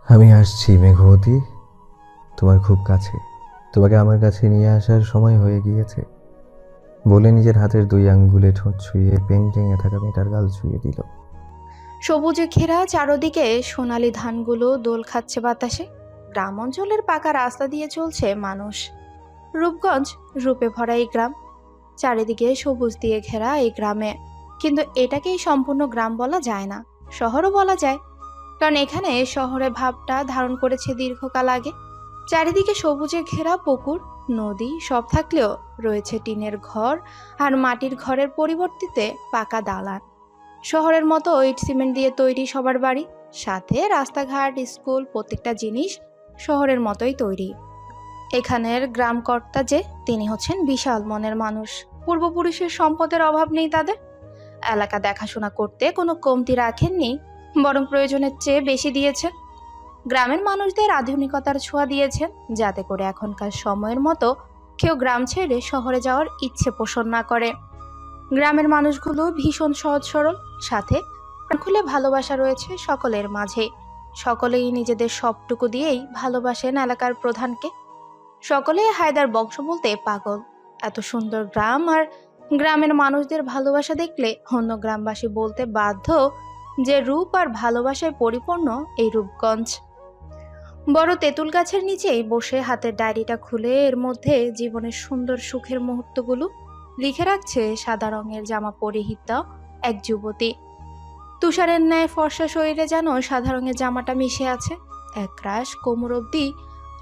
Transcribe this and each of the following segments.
আমি আসছি মেঘবতী, তোমার খুব কাছে। তোমাকে আমার কাছে নিয়ে আসার সময় হয়ে গিয়েছে বলে নিজের হাতের 2 আঙ্গুলে ঠোঁট ছুঁয়ে পেন্টিংয়ে থাকা মেয়েটার গাল ছুঁয়ে দিল। সবুজে ঘেরা চারদিকে সোনালী ধানগুলো দোল খাচ্ছে বাতাসে। গ্রাম অঞ্চলের পাকা রাস্তা দিয়ে চলছে মানুষ। রূপগঞ্জ রূপে ভরা এই গ্রাম, চারিদিকে সবুজ দিয়ে ঘেরা এই গ্রামে। কিন্তু এটাকেই সম্পূর্ণ গ্রাম বলা যায় না, শহরও বলা যায়, কারণ এখানে শহরে ভাবটা ধারণ করেছে দীর্ঘকাল আগে। চারিদিকে সবুজে ঘেরা পুকুর, নদী সব থাকলেও রয়েছে টিনের ঘর আর মাটির ঘরের পরিবর্তিতে পাকা দালান। শহরের মতো ইট সিমেন্ট দিয়ে তৈরি সবার বাড়ি, সাথে রাস্তাঘাট, স্কুল, প্রত্যেকটা জিনিস শহরের মতোই তৈরি। এখানের গ্রামকর্তা যে, তিনি হচ্ছেন বিশাল মনের মানুষ। পূর্বপুরুষের সম্পদের অভাব নেই তাদের। এলাকা দেখাশোনা করতে কোনো কমতি রাখেননি, বরং প্রয়োজনের চেয়ে বেশি দিয়েছেন। গ্রামের মানুষদের আধুনিকতার ছোঁয়া দিয়েছেন, যাতে করে এখনকার সময়ের মতো কেউ গ্রাম ছেড়ে শহরে যাওয়ার ইচ্ছে পোষণ না করে। গ্রামের মানুষগুলো ভীষণ সহজ সরল, সাথে প্রাণ খুলে ভালোবাসা রয়েছে সকলের মাঝে। সকলেই নিজেদের সবটুকু দিয়েই ভালোবাসেন এলাকার প্রধানকে। সকলেই হায়দার বংশ বলতে পাগল। এত সুন্দর গ্রাম আর গ্রামের মানুষদের ভালোবাসা দেখলে অন্য গ্রামবাসী বলতে বাধ্য যে রূপ আর ভালোবাসায় পরিপূর্ণ এই রূপগঞ্জ। বড় তেঁতুল গাছের নিচেই বসে হাতের ডায়েরিটা খুলে এর মধ্যে জীবনের সুন্দর সুখের মুহূর্তগুলো লিখে রাখছে সাদা রঙের জামা পরিহিতা এক যুবতী। তুষারের ন্যায় ফর্সা শরীরে যেন সাদা রঙের জামাটা মিশে আছে। একরাশ কোমর অবধি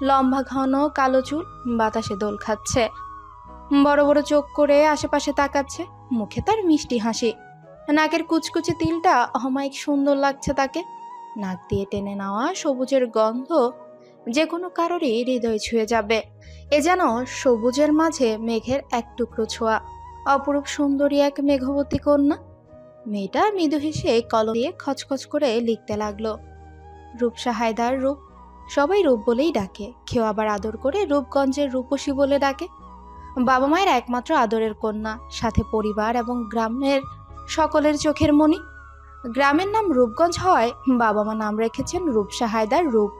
লম্বা ঘন কালো চুল বাতাসে দোল খাচ্ছে। বড় বড় চোখ করে আশেপাশে তাকাচ্ছে, মুখে তার মিষ্টি হাসি। নাকের কুচকুচে তিলটা অমায়িক সুন্দর লাগছে তাকে। নাক দিয়ে টেনে নেওয়া সবুজের গন্ধ যে কোনো কারোরই হৃদয় ছুঁয়ে যাবে। এ যেন সবুজের মাঝে মেঘের এক টুকরো ছোঁয়া। অপরূপ সুন্দরী এক মেঘবতী কন্যা। মেয়েটা মৃদু হেসে কলম দিয়ে খচখচ করে লিখতে লাগলো। রূপসা হায়দার রূপ, সবাই রূপ বলেই ডাকে, কেউ আবার আদর করে রূপগঞ্জের রূপসী বলে ডাকে। বাবা মায়ের একমাত্র আদরের কন্যা, সাথে পরিবার এবং গ্রামের সকলের চোখের মণি। গ্রামের নাম রূপগঞ্জ হওয়ায় বাবা মা নাম রেখেছেন রূপসা হায়দার রূপ।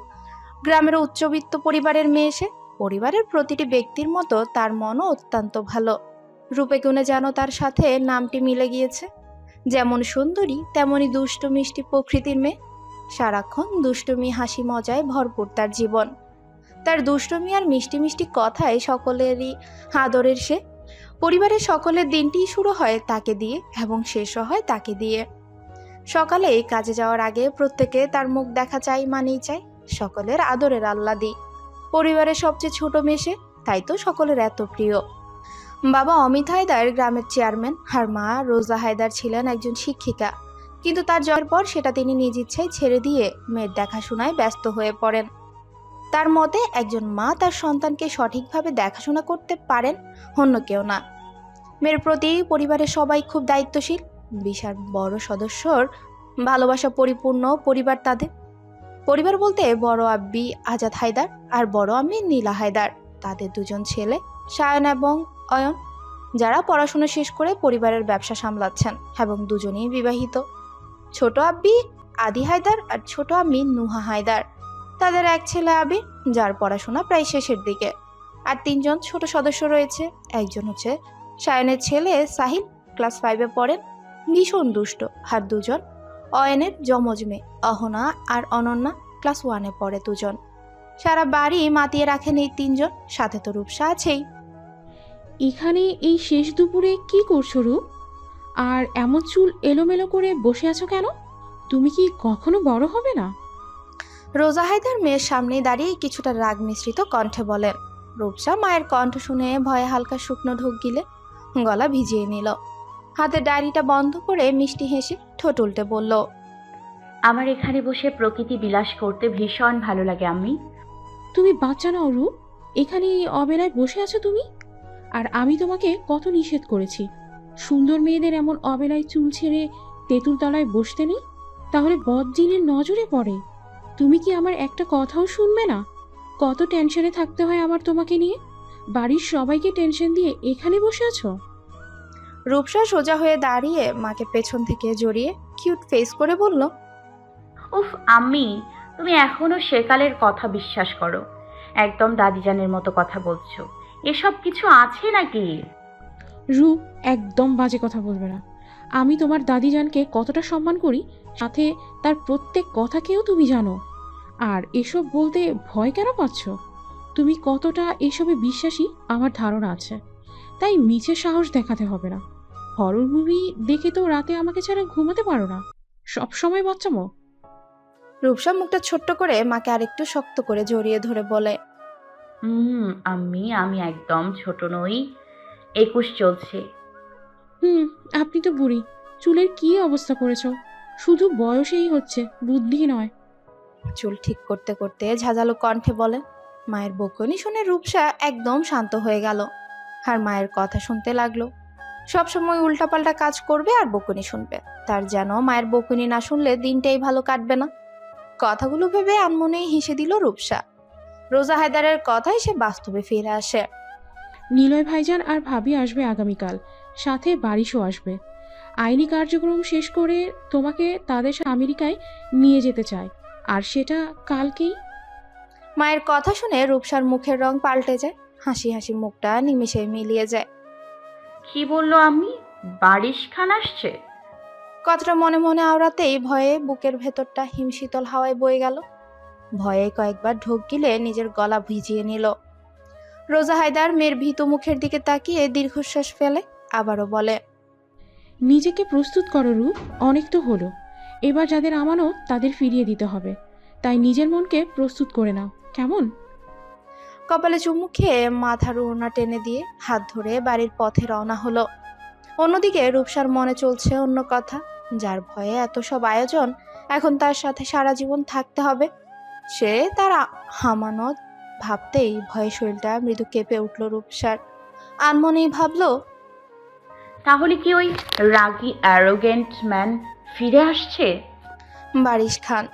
গ্রামের উচ্চবিত্ত পরিবারের মেয়ে সে। পরিবারের প্রতিটি ব্যক্তির মতো তার মনও অত্যন্ত ভালো। রূপে গুণে যেন তার সাথে নামটি মিলে গিয়েছে। যেমন সুন্দরী তেমনি দুষ্টু মিষ্টি প্রকৃতির মেয়ে। সারাক্ষণ দুষ্টুমি হাসি মজায় ভরপুর তার জীবন। তার দুষ্টুমি আর মিষ্টি মিষ্টি কথায় সকলেরই আদরের সে। পরিবারের সকলের দিনটি শুরু হয় তাকে দিয়ে এবং শেষও হয় তাকে দিয়ে। সকালে কাজে যাওয়ার আগে প্রত্যেকে তার মুখ দেখা চাই মানেই চাই। সকলের আদরের আহ্লাদী। পরিবারের সবচেয়ে ছোট মেয়ে সে, তাই তো সকলের এত প্রিয়। বাবা অমিত হায়দার গ্রামের চেয়ারম্যান আর মা রোজা হায়দার ছিলেন একজন শিক্ষিকা। কিন্তু তার জয়ের পর সেটা তিনি নিজ ইচ্ছায় ছেড়ে দিয়ে মেয়ের দেখাশোনায় ব্যস্ত হয়ে পড়েন। তার মতে একজন মা তার সন্তানকে সঠিকভাবে দেখাশোনা করতে পারেন, অন্য কেউ না। মেয়ের প্রতি পরিবারের সবাই খুব দায়িত্বশীল। বিশাল বড় সদস্যর ভালোবাসা পরিপূর্ণ পরিবার তাদের। পরিবার বলতে বড় আব্বি আজাদ হায়দার আর বড় আম্মি নীলা হায়দার, তাদের দুজন ছেলে সায়ন এবং অয়ন, যারা পড়াশোনা শেষ করে পরিবারের ব্যবসা সামলাচ্ছেন এবং দুজনেই বিবাহিত। ছোট আব্বি আদি হায়দার আর ছোট আম্মি নুহা হায়দার, তাদের এক ছেলে আবির, যার পড়াশোনা প্রায় শেষের দিকে। আর 3জন ছোট সদস্য রয়েছে। একজন হচ্ছে সায়নের ছেলে সাহিল, ক্লাস 5-এ পড়েন, ভীষণ দুষ্ট। আর দুজন অয়নের যমজ মেয়ে অহনা আর অনন্যা, ক্লাস 1-এ পড়ে দুজন। সারা বাড়ি মাতিয়ে রাখেন এই 3জন, সাথে তো রূপসা আছেই। এখানে এই শেষ দুপুরে কি করছো রূপ? আর এমন চুল এলোমেলো করে বসে আছো কেন? তুমি কি কখনো বড় হবে না? রোজা হায়দার মেয়ের সামনে দাঁড়িয়ে কিছুটা রাগ মিশ্রিত কণ্ঠে বলেন। রূপসা মায়ের কণ্ঠ শুনে ভয়ে হালকা শুকনো ঢোক গিলে গলা ভিজিয়ে নিল। হাতের ডায়েরিটা বন্ধ করে মিষ্টি হেসে ঠোঁট উল্টে বলল, আমার এখানে বসে প্রকৃতি বিলাস করতে ভীষণ ভালো লাগে আম্মি। তুমি বাচ্চা নাও রূপ, এখানে এই অবেলায় বসে আছো তুমি। আর আমি তোমাকে কত নিষেধ করেছি, সুন্দর মেয়েদের এমন অবেলায় চুল ছেড়ে তেঁতুল তলায় বসতে নেই, তাহলে বদজিনের নজরে পড়ে। তুমি কি আমার একটা কথাও শুনবে না? কত টেনশনে থাকতে হয় আমার তোমাকে নিয়ে। বাড়ির সবাইকে টেনশন দিয়ে এখানে বসে আছো। রূপসা সোজা হয়ে দাঁড়িয়ে মাকে পেছন থেকে জড়িয়ে কিউট ফেস করে বলল, উফ আম্মি, তুমি এখনো সেকালের কথা বিশ্বাস করো, একদম দাদিজানের মতো কথা বলছো। এসব কিছু আছে নাকি? রূপ, একদম বাজে কথা বলবে না। আমি তোমার দাদিজানকে কতটা সম্মান করি, সাথে তার প্রত্যেক কথাকেও তুমি জানো। আর এসব বলতে ভয় কেন পাচ্ছ? তুমি কতটা এসবে বিশ্বাসী আমার ধারণা আছে, তাই মিছে সাহস দেখাতে হবে না। হরর মুভি দেখে তো রাতে আমাকে ছাড়া ঘুমাতে পারো না, সব সময় বাচ্চামো। রূপসা মুখটা ছোট্ট করে মাকে আরেকটু শক্ত করে জড়িয়ে ধরে বলে, আমি একদম ছোট নই। 21 চলছে। হুম, আপনি তো বুড়ি। চুলের কি অবস্থা করেছো? শুধু বয়সেই হচ্ছে, বুদ্ধি নয়। চুল ঠিক করতে করতে ঝাঁঝালো কণ্ঠে বলে। মায়ের বকুনি শুনে রূপসা একদম শান্ত হয়ে গেল আর মায়ের কথা শুনতে লাগলো। সবসময় উল্টাপাল্টা কাজ করবে আর বকুনি শুনবে, তার যেন মায়ের বকুনি না শুনলে দিনটাই ভালো কাটবে না। কথাগুলো ভেবে আনমনেই হেসে দিল রূপসা। রোজা হায়দারের কথায় সে বাস্তবে ফিরে আসে। নিলয় ভাইজান আর ভাবি আসবে আগামীকাল, সাথে বারিশও আসবে। আইনি কার্যক্রম শেষ করে তোমাকে তাদের সাথে আমেরিকায় নিয়ে যেতে চায়, আর সেটা কালকেই। মায়ের কথা শুনে রূপসার মুখের রং পাল্টে যায়, হাসি হাসি মুখটা নিমেষে মিলিয়ে যায়। কি বললো আমি? বারিশ খান আসছে? কথাটা মনে মনে আওড়াতেই ভয়ে বুকের ভেতরটা হিমশীতল হাওয়ায় বয়ে গেল। ভয়ে কয়েকবার ঢোক গিলে নিজের গলা ভিজিয়ে নিল। রোজা হায়দার মেয়ের ভীতু মুখের দিকে তাকিয়ে দীর্ঘশ্বাস ফেলে, আবারও বলে, নিজেকে প্রস্তুত করো রূপ, অনেক তো হলো। এবার যাদের আমানত তাদের ফিরিয়ে দিতে হবে, তাই নিজের মনকে প্রস্তুত করে নাও, কেমন? কপালে চুমু খেয়ে মাথার ওড়না টেনে দিয়ে হাত ধরে বাড়ির পথে রওনা হলো। অন্যদিকে রূপসার মনে চলছে অন্য কথা, যার ভয়ে এত সব আয়োজন, এখন তার সাথে সারা জীবন থাকতে হবে। সে তার আমানত ভাবতেই ভয়ে শরীরটা মৃদু কেঁপে উঠল রূপসার। আনমনেই ভাবলো, তাহলে কি ওই রাগী অ্যারোগেন্ট ম্যান ফিরে আসছে? বারিশ খান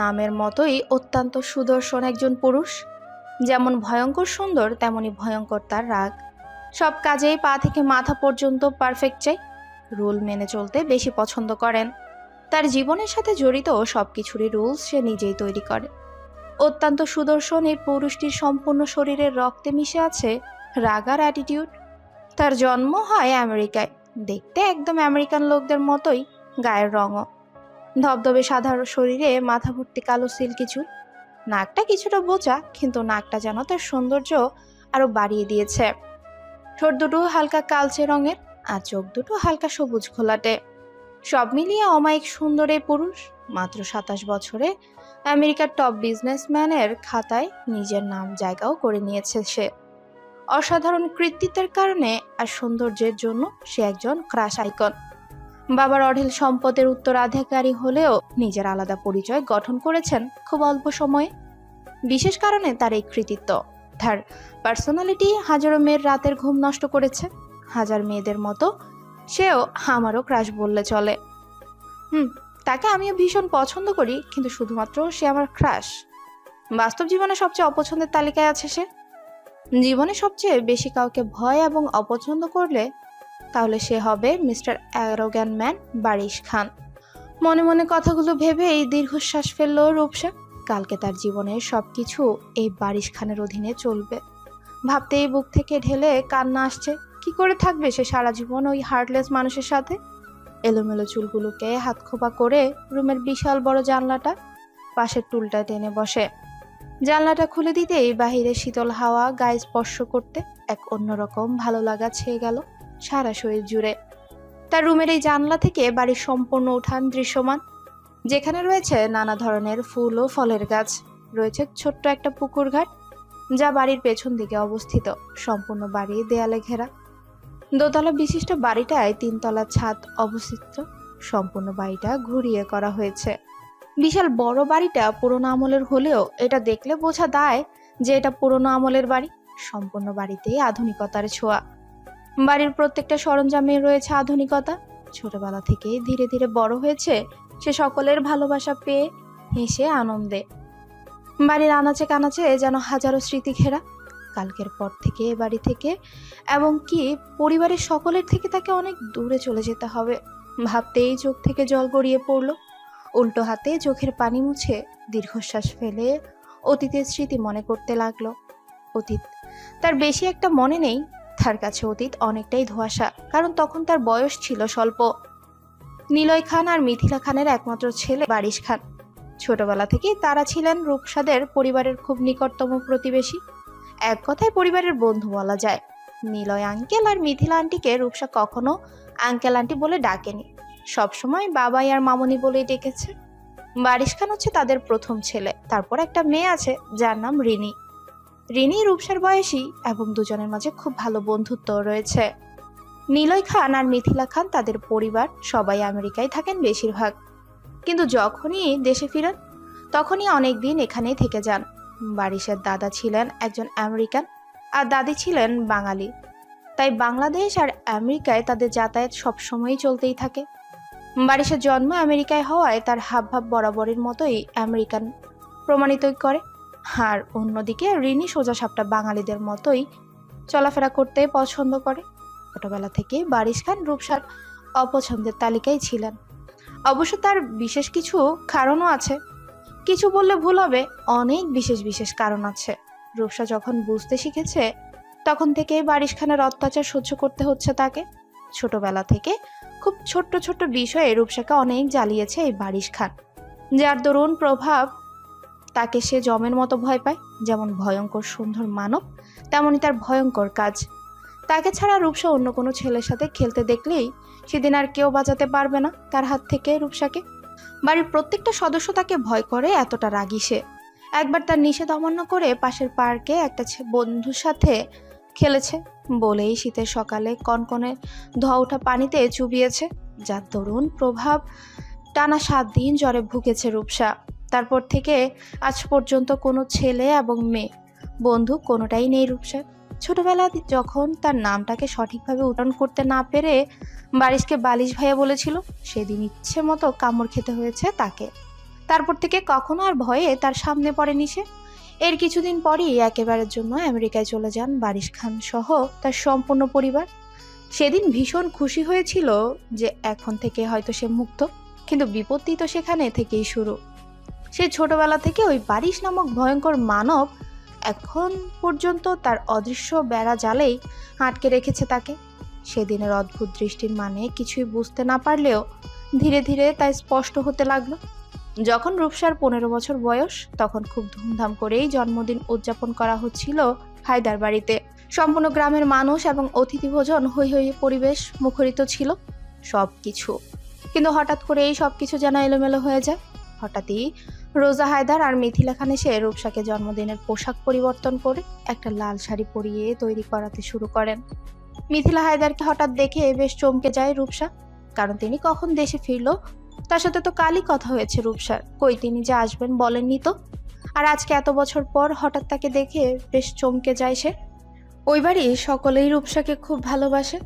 নামের মতোই অত্যন্ত সুদর্শন একজন পুরুষ। যেমন ভয়ঙ্কর সুন্দর, তেমনি ভয়ঙ্কর তার রাগ। সব কাজেই পা থেকে মাথা পর্যন্ত পারফেক্ট চাই। রুল মেনে চলতে বেশি পছন্দ করেন। তার জীবনের সাথে জড়িত সবকিছুরই রুলস সে নিজেই তৈরি করে। অত্যন্ত সুদর্শন এই পুরুষটির সম্পূর্ণ শরীরের রক্তে মিশে আছে রাগ আর অ্যাটিটিউড। তার জন্ম হয় আমেরিকায়, দেখতে একদম আমেরিকান লোকদের মতোই গায়ের রঙও। ধবধবে সাধারণ শরীরে মাথা ভর্তি কালো সিল্কি চুল, নাকটা কিছুটা বোচা, কিন্তু নাকটা যেন তার সৌন্দর্য আরো বাড়িয়ে দিয়েছে। ঠোঁট দুটো হালকা কালচে রঙের আর চোখ দুটো হালকা সবুজ ঘোলাটে। সব মিলিয়ে অমায়িক সুন্দর এই পুরুষ মাত্র 27 বছরে আমেরিকার টপ বিজনেসম্যানের খাতায় নিজের নাম জায়গাও করে নিয়েছে সে। অসাধারণ কৃতিত্বের কারণে আর সৌন্দর্যের জন্য সে একজন ক্রাশ আইকন। বাবার অঢেল সম্পদের উত্তরাধিকারী হলেও নিজের আলাদা পরিচয় গঠন করেছেন খুব অল্প সময়ে। বিশেষ কারণে তার এই কৃতিত্ব, তার পার্সোনালিটি হাজারো মেয়ের রাতের ঘুম নষ্ট করেছে। হাজার মেয়েদের মতো সেও আমারও ক্রাশ বললে চলে। তাকে আমিও ভীষণ পছন্দ করি, কিন্তু শুধুমাত্র সে আমার ক্রাশ। বাস্তব জীবনে সবচেয়ে অপছন্দের তালিকায় আছে সে। জীবনে সবচেয়ে বেশি কাউকে ভয় এবং অপছন্দ করলে তাহলে সে হবে মিস্টার অ্যারোগ্যান্ট ম্যান বারিশ খান। মনে মনে কথাগুলো ভেবে এই দীর্ঘশ্বাস ফেলল রূপসা। কালকে তার জীবনের সবকিছু এই বারিশ খানের অধীনে চলবে। ভাবতেই বুক থেকে ঢেলে কান্না আসছে। কি করে থাকবে সে সারা জীবন ওই হার্টলেস মানুষের সাথে? এলোমেলো চুলগুলোকে হাত খোপা করে রুমের বিশাল বড় জানলাটা পাশের টুলটা টেনে বসে। জানলাটা খুলে দিতেই বাহিরে শীতল হাওয়া গায়ে স্পর্শ করতে এক অন্যরকম ভালো লাগা ছেয়ে গেল সারা শরীর জুড়ে। তার রুমের এই জানলা থেকে বাড়ির সম্পূর্ণ উঠান দৃশ্যমান, যেখানে রয়েছে নানা ধরনের ফুল ও ফলের গাছ। রয়েছে ছোট্ট একটা পুকুর ঘাট, যা বাড়ির পেছন দিকে অবস্থিত। সম্পূর্ণ বাড়ি দেয়ালে ঘেরা। দোতলা বিশিষ্ট বাড়িটায় 3 তলা ছাদ অবস্থিত। সম্পূর্ণ বাড়িটা ঘুরিয়ে করা হয়েছে। বিশাল বড় বাড়িটা পুরোনো আমলের হলেও এটা দেখলে বোঝা দায় যে এটা পুরোনো আমলের বাড়ি। সম্পূর্ণ বাড়িতেই আধুনিকতার ছোঁয়া। বাড়ির প্রত্যেকটা সরঞ্জামে রয়েছে আধুনিকতা। ছোটবেলা থেকেই ধীরে ধীরে বড় হয়েছে সে সকলের ভালোবাসা পেয়ে, হেসে আনন্দে। বাড়ির আনাচে কানাচে যেন হাজারো স্মৃতি ঘেরা। কালকের পর থেকে এ বাড়ি থেকে এবং কি পরিবারের সকলের থেকে তাকে অনেক দূরে চলে যেতে হবে। ভাবতেই চোখ থেকে জল গড়িয়ে পড়ল। উল্টো হাতে চোখের পানি মুছে দীর্ঘশ্বাস ফেলে অতীতের স্মৃতি মনে করতে লাগলো। অতীত তার বেশি একটা মনে নেই, তার কাছে অতীত অনেকটাই ধোঁয়াশা, কারণ তখন তার বয়স ছিল স্বল্প। নিলয় খান আর মিথিলা খানের একমাত্র ছেলে বারিশ খান। ছোটবেলা থেকেই তারা ছিলেন রূপসাদের পরিবারের খুব নিকটতম প্রতিবেশী, এক কথায় পরিবারের বন্ধু বলা যায়। নিলয় আঙ্কেল আর মিথিলা আন্টিকে রূপসা কখনো আঙ্কেল আন্টি বলে ডাকেনি, সবসময় বাবাই আর মামনি বলেই ডেকেছে। বারিশ খান হচ্ছে তাদের প্রথম ছেলে, তারপর একটা মেয়ে আছে যার নাম রিনি। রিনি রূপসার বয়সী এবং দুজনের মাঝে খুব ভালো বন্ধুত্ব রয়েছে। নিলয় খান আর মিথিলা খান তাদের পরিবার সবাই আমেরিকায় থাকেন বেশিরভাগ, কিন্তু যখনই দেশে ফিরেন তখনই অনেক দিন এখানেই থেকে যান। বারিশের দাদা ছিলেন একজন আমেরিকান আর দাদি ছিলেন বাঙালি, তাই বাংলাদেশ আর আমেরিকায় তাদের যাতায়াত সবসময়ই চলতেই থাকে। বারিশের জন্ম আমেরিকায় হওয়ায় তার হাবভাব বরাবরের মতোই আমেরিকান প্রমাণিত করে। আর অন্যদিকে রিনি সোজাসাপটা বাঙালিদের মতোই চলাফেরা করতে পছন্দ করে। ছোটবেলা থেকে বারিশ খান রূপসার অপছন্দের তালিকায় ছিলেন। অবশ্য তার বিশেষ কিছু কারণও আছে, কিছু বললে ভুল হবে, অনেক বিশেষ বিশেষ কারণ আছে। রূপসা যখন বুঝতে শিখেছে তখন থেকে বারিশ খানের অত্যাচার সহ্য করতে হচ্ছে তাকে। ছোটবেলা থেকে খুব ছোট্ট ছোট্ট বিষয়ে রূপসাকে অনেক জ্বালিয়েছে এই বারিশ খান, যার দরুন প্রভাব তাকে সে জমের মতো ভয় পায়। যেমন ভয়ঙ্কর সুন্দর মানব, তেমনই তার ভয়ঙ্কর কাজ। তাকে ছাড়া রূপসা অন্য কোনো ছেলের সাথে খেলতে দেখলেই সেদিন আর কেউ বাঁচাতে পারবে না তার হাত থেকে রূপসাকে। বাড়ির প্রত্যেকটা সদস্য তাকে ভয় করে, এতটা রাগী সে। একবার তার নিষেধ অমান্য করে পাশের পার্কে একটা বন্ধুর সাথে খেলেছে বলেই শীতের সকালে কনকনে ধোয়া ওঠা পানিতে চুবিয়েছে, যার দরুন প্রভাব টানা 7 দিন জ্বরে ভুগেছে রূপসা। তারপর থেকে আজ পর্যন্ত কোনো ছেলে এবং মেয়ে বন্ধু কোনোটাই নেই রূপসার। ছোটবেলা যখন তার নামটাকে সঠিকভাবে উচ্চারণ করতে না পেরে বারিশকে বালিশ ভাইয়া বলেছিল, সেদিন ইচ্ছে মতো কামড় খেতে হয়েছে তাকে। তারপর থেকে কখনো আর ভয়ে তার সামনে পড়েনি সে। এর কিছুদিন পরই একেবারের জন্য আমেরিকায় চলে যান বারিশ খান সহ তার সম্পূর্ণ পরিবার। সেদিন ভীষণ খুশি হয়েছিল যে এখন থেকে হয়তো সে মুক্ত, কিন্তু বিপত্তি তো সেখানে থেকেই শুরু। সে ছোটবেলা থেকে ওই বারিশ নামক ভয়ঙ্কর মানব এখন পর্যন্ত তার অদৃশ্য বেড়া জালেই আটকে রেখেছে তাকে। সেদিনের অদ্ভুত দৃষ্টির মানে কিছুই বুঝতে না পারলেও ধীরে ধীরে তাই স্পষ্ট হতে লাগলো। যখন রূপসার 15 বছর বয়স, তখন খুব ধুমধাম করেই জন্মদিন উদযাপন করা হচ্ছিল হায়দার বাড়িতে। সম্পূর্ণ গ্রামের মানুষ এবং অতিথি ভোজন হৈ হৈ পরিবেশ মুখরিত ছিল সবকিছু। কিন্তু হঠাৎ করে এই সবকিছু যেন এলোমেলো হয়ে যায়। হঠাৎই রোজা হায়দার আর মিথিলা খান এসে রূপসাকে জন্মদিনের পোশাক পরিবর্তন করে একটা লাল শাড়ি পরিয়ে তৈরি করাতে শুরু করেন। মিথিলা হায়দারকে হঠাৎ দেখে বেশ চমকে যায় রূপসা, কারণ তিনি কখন দেশে ফিরলো তার সাথে তো কালই কথা হয়েছে রূপসার, কই তিনি যে আসবেন বলেননি তো। আর আজকে এত বছর পর হঠাৎ তাকে দেখে বেশ চমকে যায় সে। ওই বাড়ি সকলেই রূপসাকে খুব ভালোবাসে।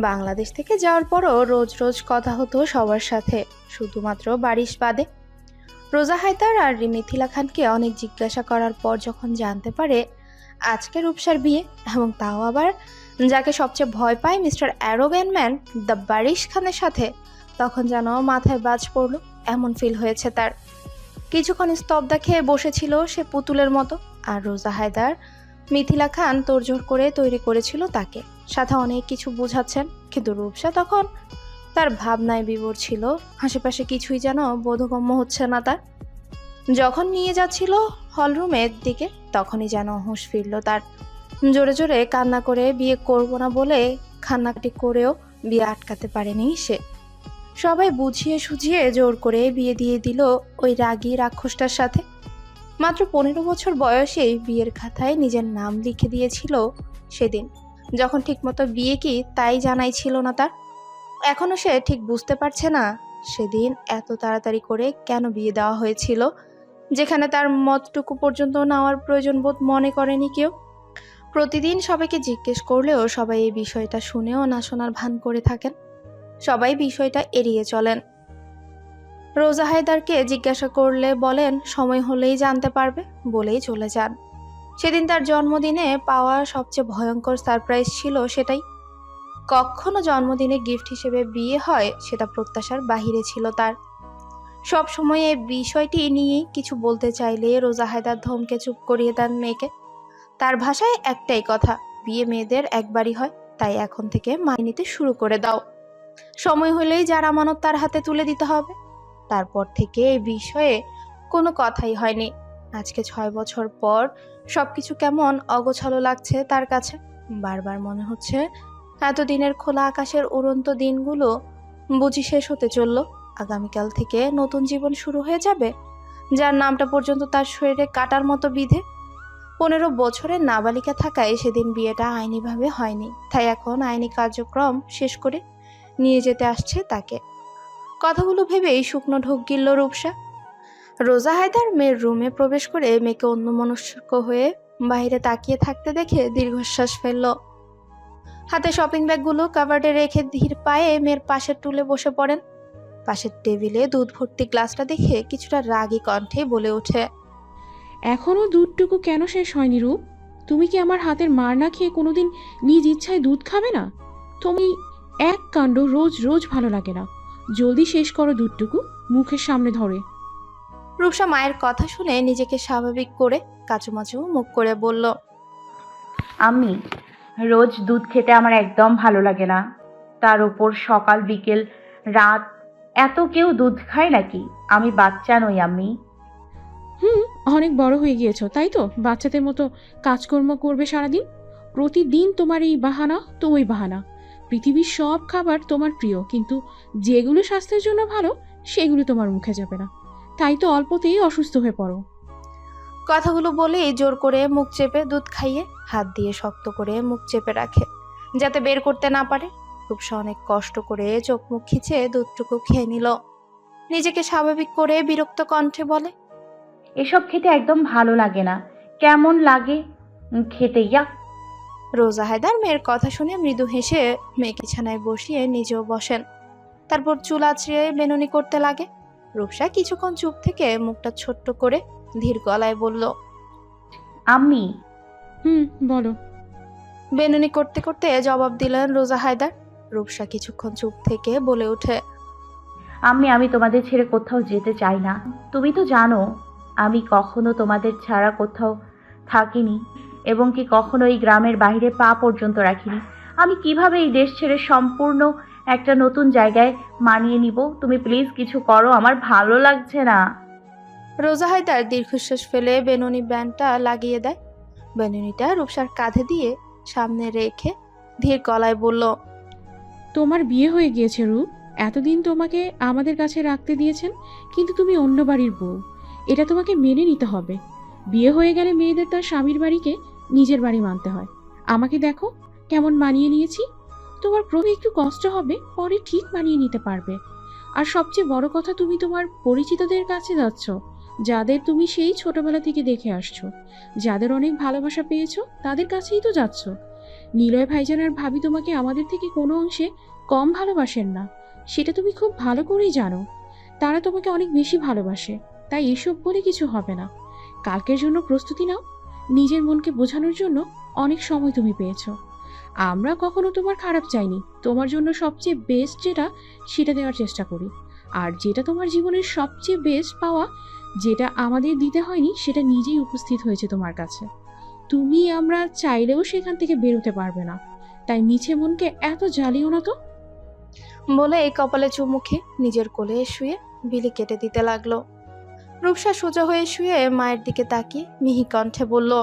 বাংলাদেশ থেকে যাওয়ার পরও রোজ রোজ কথা হতো সবার সাথে, শুধুমাত্র বারিশ বাদে। রোজা হায়দার আর মিথিলা খানকে অনেক জিজ্ঞাসা করার পর যখন জানতে পারে আজকে রূপসার বিয়ে, এবং তাও আবার যাকে সবচেয়ে ভয় পায় মিস্টার অ্যারোগ্যান ম্যান দ্য বারিশ খানের সাথে, তখন যেন মাথায় বাজ পড়ল এমন ফিল হয়েছে তার। কিছুক্ষণ স্তব্ধা খেয়ে বসেছিল সে পুতুলের মতো। আর রোজা হায়দার মিথিলা খান তোড়জোড় করে তৈরি করেছিল তাকে, সাথে অনেক কিছু বোঝাচ্ছেন, কিন্তু রূপসা তখন তার ভাবনায় বিভোর ছিল। আশেপাশে কিছুই যেন বোধগম্য হচ্ছে না তার। যখন নিয়ে যাচ্ছিল হলরুমের দিকে তখনই যেন হুঁশ ফিরল তার। জোরে জোরে কান্না করে বিয়ে করব না বলে কান্নাকাটি করেও বিয়ে আটকাতে পারেনি সে। সবাই বুঝিয়ে সুঝিয়ে জোর করে বিয়ে দিয়ে দিল ওই রাগী রাক্ষসটার সাথে। মাত্র 15 বছর বয়সেই বিয়ের খাতায় নিজের নাম লিখে দিয়েছিল সেদিন, যখন ঠিকমতো বিয়ে কি তাই জানাই ছিল না তার। এখনো সে ঠিক বুঝতে পারছে না সেদিন এত তাড়াতাড়ি করে কেন বিয়ে দেওয়া হয়েছিল, যেখানে তার মতটুকু পর্যন্ত নেওয়ার প্রয়োজন বোধ মনে করেনি কেউ। প্রতিদিন সবাইকে জিজ্ঞেস করলেও সবাই এই বিষয়টা শুনেও না শোনার ভান করে থাকেন, সবাই বিষয়টা এড়িয়ে চলেন। রোজা হায়দারকে জিজ্ঞাসা করলে বলেন সময় হলেই জানতে পারবে বলেই চলে যান। সেদিন তার জন্মদিনে পাওয়া সবচেয়ে ভয়ঙ্কর সারপ্রাইজ ছিল সেটাই। কখনো জন্মদিনে গিফট হিসেবে বিয়ে হয় সেটা প্রত্যাশার বাহিরে ছিল তার। সব সময় এই বিষয়টি নিয়েই কিছু বলতে চাইলে রোজা হায়দার ধমকে চুপ করিয়ে দেন মেয়েকে। তার ভাষায় একটাই কথা, বিয়ে মেয়েদের একবারই হয়, তাই এখন থেকে মানিয়ে নিতে শুরু করে দাও। সময় হলেই যার আমানত তার হাতে তুলে দিতে হবে। তারপর থেকে এই বিষয়ে কোনো কথাই হয়নি। আজকে 6 বছর পর সবকিছু কেমন অগোছালো লাগছে তার কাছে। বারবার মনে হচ্ছে এতদিনের খোলা আকাশের উড়ন্ত দিনগুলো বুঝি শেষ হতে চলল। আগামীকাল থেকে নতুন জীবন শুরু হয়ে যাবে, যার নামটা পর্যন্ত তার শরীরে কাটার মতো বিধে। 15 বছরের নাবালিকা থাকায় সেদিন বিয়েটা আইনিভাবে হয়নি, তাই এখন আইনি কার্যক্রম শেষ করে নিয়ে যেতে আসছে তাকে। কথাগুলো ভেবেই শুকনো ঢোক গিলল রূপসা। রোজা হায়দার মেয়ের রুমে প্রবেশ করে মেয়েকে অন্যমনস্ক হয়ে বাইরে তাকিয়ে থাকতে দেখে দীর্ঘশ্বাস ফেলল। হাতে শপিং ব্যাগগুলো কাভার্ডে রেখে ধীর পায়ে মেয়ের পাশের টুলে বসে পড়েন। পাশের টেবিলে দুধ ভর্তি গ্লাসটা দেখে কিছুটা রাগী কণ্ঠে বলে ওঠে, এখনও দুধটুকু কেন শেষ হয়নি রূপ? তুমি কি আমার হাতের মার না খেয়ে কোনোদিন নিজ ইচ্ছায় দুধ খাবে না? তুমি এক কাণ্ড রোজ রোজ ভালো লাগে না। জলদি শেষ করো দুধটুকু, মুখের সামনে ধরে। রূপসা মায়ের কথা শুনে নিজেকে স্বাভাবিক করে কাচুমাচু মুখ করে বলল, আমি রোজ দুধ খেতে আমার একদম ভালো লাগে না। তার উপর সকাল বিকেল রাত এত কেউ দুধ খায় নাকি? আমি বাচ্চা নই আম্মি। অনেক বড় হয়ে গিয়েছো তাই তো বাচ্চাদের মতো কাজকর্ম করবে সারাদিন। প্রতিদিন তোমার এই বাহানা তো ওই বাহানা। পৃথিবীর সব খাবার তোমার প্রিয়, কিন্তু যেগুলো স্বাস্থ্যের জন্য ভালো সেগুলো তোমার মুখে যাবে না। তাই তো অল্পতেই অসুস্থ হয়ে পড়ো। কথাগুলো বলেই জোর করে মুখ চেপে দুধ খাইয়ে হাত দিয়ে শক্ত করে মুখ চেপে রাখে, যাতে বের করতে না পারে। রূপসা অনেক কষ্ট করে চোখ মুখ খিচে দুধটুকু খেয়ে নিল। নিজেকে স্বাভাবিক করে বিরক্ত কণ্ঠে বলে, এসব খেতে একদম ভালো লাগে না। কেমন লাগে খেতে? ইয়া। রোজা হায়দার মেয়ের কথা শুনে মৃদু হেসে মেয়েকে বিছানায় বসিয়ে নিজেও বসেন। তারপর চুল আঁচড়িয়ে বেনুনি করতে লাগে। রূপসা কিছুক্ষণ চুপ থেকে মুখটা ছোট্ট করে ধীর গলায় বলল, আম্মি। বলো। বেনুনি করতে করতে জবাব দিলেন রোজা হায়দার। রূপসা কিছুক্ষণ চুপ থেকে বলে ওঠে, আম্মি, আমি তোমাদের ছেড়ে কোথাও যেতে চাই না। তুমি তো জানো আমি কখনো তোমাদের ছাড়া কোথাও থাকিনি, এবং কি কখনো এই গ্রামের বাইরে পা পর্যন্ত রাখিনি। আমি কিভাবে এই দেশ ছেড়ে সম্পূর্ণ একটা নতুন জায়গায় মানিয়ে নিব? তুমি প্লিজ কিছু করো, আমার ভালো লাগছে না। রোজা হায়দার দীর্ঘশ্বাস ফেলে বেনুনি ব্যান্ডটা লাগিয়ে দেয়। বেনুনিটা রূপসার কাঁধে দিয়ে সামনে রেখে ধীর গলায় বলল, তোমার বিয়ে হয়ে গিয়েছে রূপ। এতদিন তোমাকে আমাদের কাছে রাখতে দিয়েছেন, কিন্তু তুমি অন্য বাড়ির বউ। এটা তোমাকে মেনে নিতে হবে। বিয়ে হয়ে গেলে মেয়েদের তার স্বামীর বাড়িকে নিজের বাড়ি মানতে হয়। আমাকে দেখো কেমন মানিয়ে নিয়েছি। তোমার প্রথমে একটু কষ্ট হবে, পরে ঠিক মানিয়ে নিতে পারবে। আর সবচেয়ে বড় কথা, তুমি তোমার পরিচিতদের কাছে যাচ্ছ, যাদের তুমি সেই ছোটবেলা থেকে দেখে আসছো, যাদের অনেক ভালোবাসা পেয়েছো, তাদের কাছেই তো যাচ্ছ। নিলয় ভাইজান আর ভাবি তোমাকে আমাদের থেকে কোনো অংশে কম ভালোবাসেন না, সেটা তুমি খুব ভালো করেই জানো। তারা তোমাকে অনেক বেশি ভালোবাসে, তাই এসব বলে কিছু হবে না। কালকের জন্য প্রস্তুতি নাও। নিজের মনকে বোঝানোর জন্য অনেক সময় তুমি পেয়েছো। আমরা কখনো তোমার খারাপ চাইনি। তোমার জন্য সবচেয়ে বেস্ট যেটা, সেটা দেওয়ার চেষ্টা করি। আর যেটা তোমার জীবনের সবচেয়ে বেস্ট পাওয়া, যেটা আমাদের দিতে হয়নি, সেটা নিজেই উপস্থিত হয়েছে তোমার কাছে। তুমি আমরা চাইলেও সেখান থেকে বেরোতে পারবে না। তাই মিছে মনকে এত জ্বালিও না তো। বলে এই কপালে চুমুখে নিজের কোলে শুয়ে বিলি কেটে দিতে লাগলো। রূপসা সোজা হয়ে শুয়ে মায়ের দিকে তাকিয়ে মিহি কণ্ঠে বলল,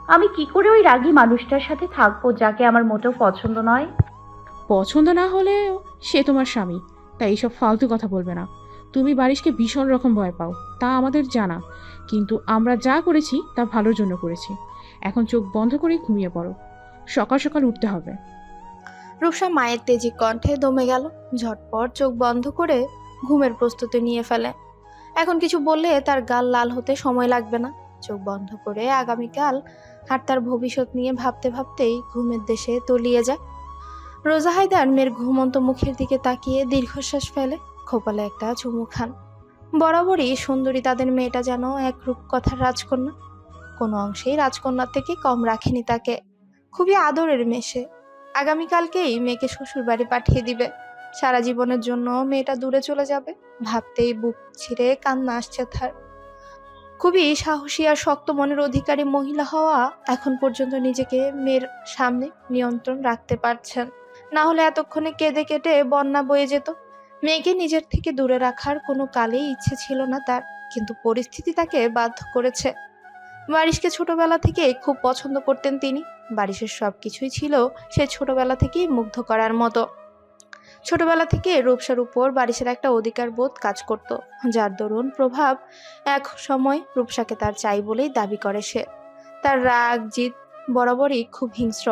আমি কি করে ওই রাগী মানুষটার সাথে থাকবো, যাকে আমার মোটেও পছন্দ নয়? পছন্দ না হলে সে তোমার স্বামী, তাই এইসব ফালতু কথা বলবে না। তুমি বারিশকে ভীষণ রকম ভয় পাও, তা আমাদের জানা, কিন্তু আমরা যা করেছি তা ভালোর জন্য করেছি। এখন চোখ বন্ধ করে ঘুমিয়ে পড়ো, সকাল সকাল উঠতে হবে। রূপসা মায়ের তেজি কণ্ঠে দমে গেল। ঝটপট চোখ বন্ধ করে ঘুমের প্রস্তুতি নিয়ে ফেলে। এখন কিছু বললে তার গাল লাল হতে সময় লাগবে না। চোখ বন্ধ করে আগামীকাল আর তার ভবিষ্যৎ নিয়ে ভাবতে ভাবতেই ঘুমের দেশে তলিয়ে যায়। রোজা হায়দার মেয়ের ঘুমন্ত মুখের দিকে তাকিয়ে দীর্ঘশ্বাস ফেলে, খোপালে একটা চুমু খান। বরাবরই সুন্দরী তাদের মেয়েটা যেন এক রূপকথার রাজকন্যা। কোনো অংশেই রাজকন্যার থেকে কম রাখেনি তাকে। খুবই আদরের মেয়ে সে। আগামীকালকেই মেয়েকে শ্বশুর বাড়ি পাঠিয়ে দিবে। সারা জীবনের জন্য মেয়েটা দূরে চলে যাবে ভাবতেই বুক ছিঁড়ে কান্না আসছে তার। খুবই সাহসী আর শক্ত মনের অধিকারী মহিলা হওয়া এখন পর্যন্ত নিজেকে মেয়ের সামনে নিয়ন্ত্রণ রাখতে পারছেন, না হলে এতক্ষণে কেঁদে কেটে বন্যা বয়ে যেত। মেয়েকে নিজের থেকে দূরে রাখার কোনো কালেই ইচ্ছে ছিল না তার, কিন্তু পরিস্থিতি তাকে বাধ্য করেছে। বারিশকে ছোটবেলা থেকে খুব পছন্দ করতেন তিনি। বারিশের সবকিছুই ছিল সে ছোটবেলা থেকেই মুগ্ধ করার মতো। ছোটবেলা থেকে রূপসার উপর বারিশের একটা অধিকার বোধ কাজ করত, যার দরুন প্রভাব এক সময় রূপসাকে তার চাই বলেই দাবি করে সে। তার রাগ জিদ বরাবরই খুব হিংস্র,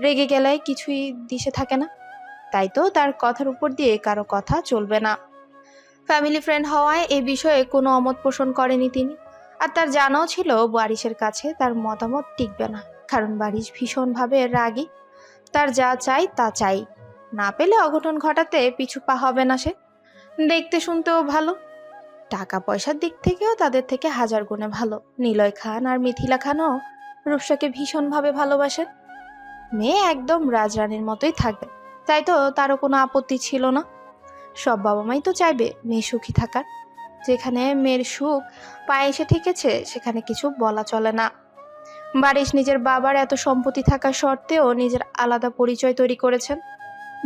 রেগে গেলে কিছুই দিশে থাকে না, তাই তো তার কথার উপর দিয়ে কারো কথা চলবে না। ফ্যামিলি ফ্রেন্ড হওয়ায় এ বিষয়ে কোনো অমত পোষণ করেনি তিনি। আর তার জানাও ছিল বারিশের কাছে তার মতামত টিকবে না, কারণ বারিশ ভীষণভাবে রাগী। তার যা চাই তা চাই, না পেলে অঘটন ঘটাতে পিছু পা হবে না সে। দেখতে শুনতেও ভালো, টাকা পয়সার দিক থেকেও তাদের থেকে হাজার গুণে ভালো। নিলয় খান আর মিথিলা খানও রূপসাকে ভীষণভাবে ভালোবাসেন। মেয়ে একদম রাজরানীর মতোই থাকবে, তাই তো তারও কোনো আপত্তি ছিল না। সব বাবা মাই তো চাইবে মেয়ে সুখী থাকার। যেখানে মেয়ের সুখ পায়ে এসে ঠেকেছে সেখানে কিছু বলা চলে না। বারিশ নিজের বাবার এত সম্পত্তি থাকা সত্ত্বেও নিজের আলাদা পরিচয় তৈরি করেছেন।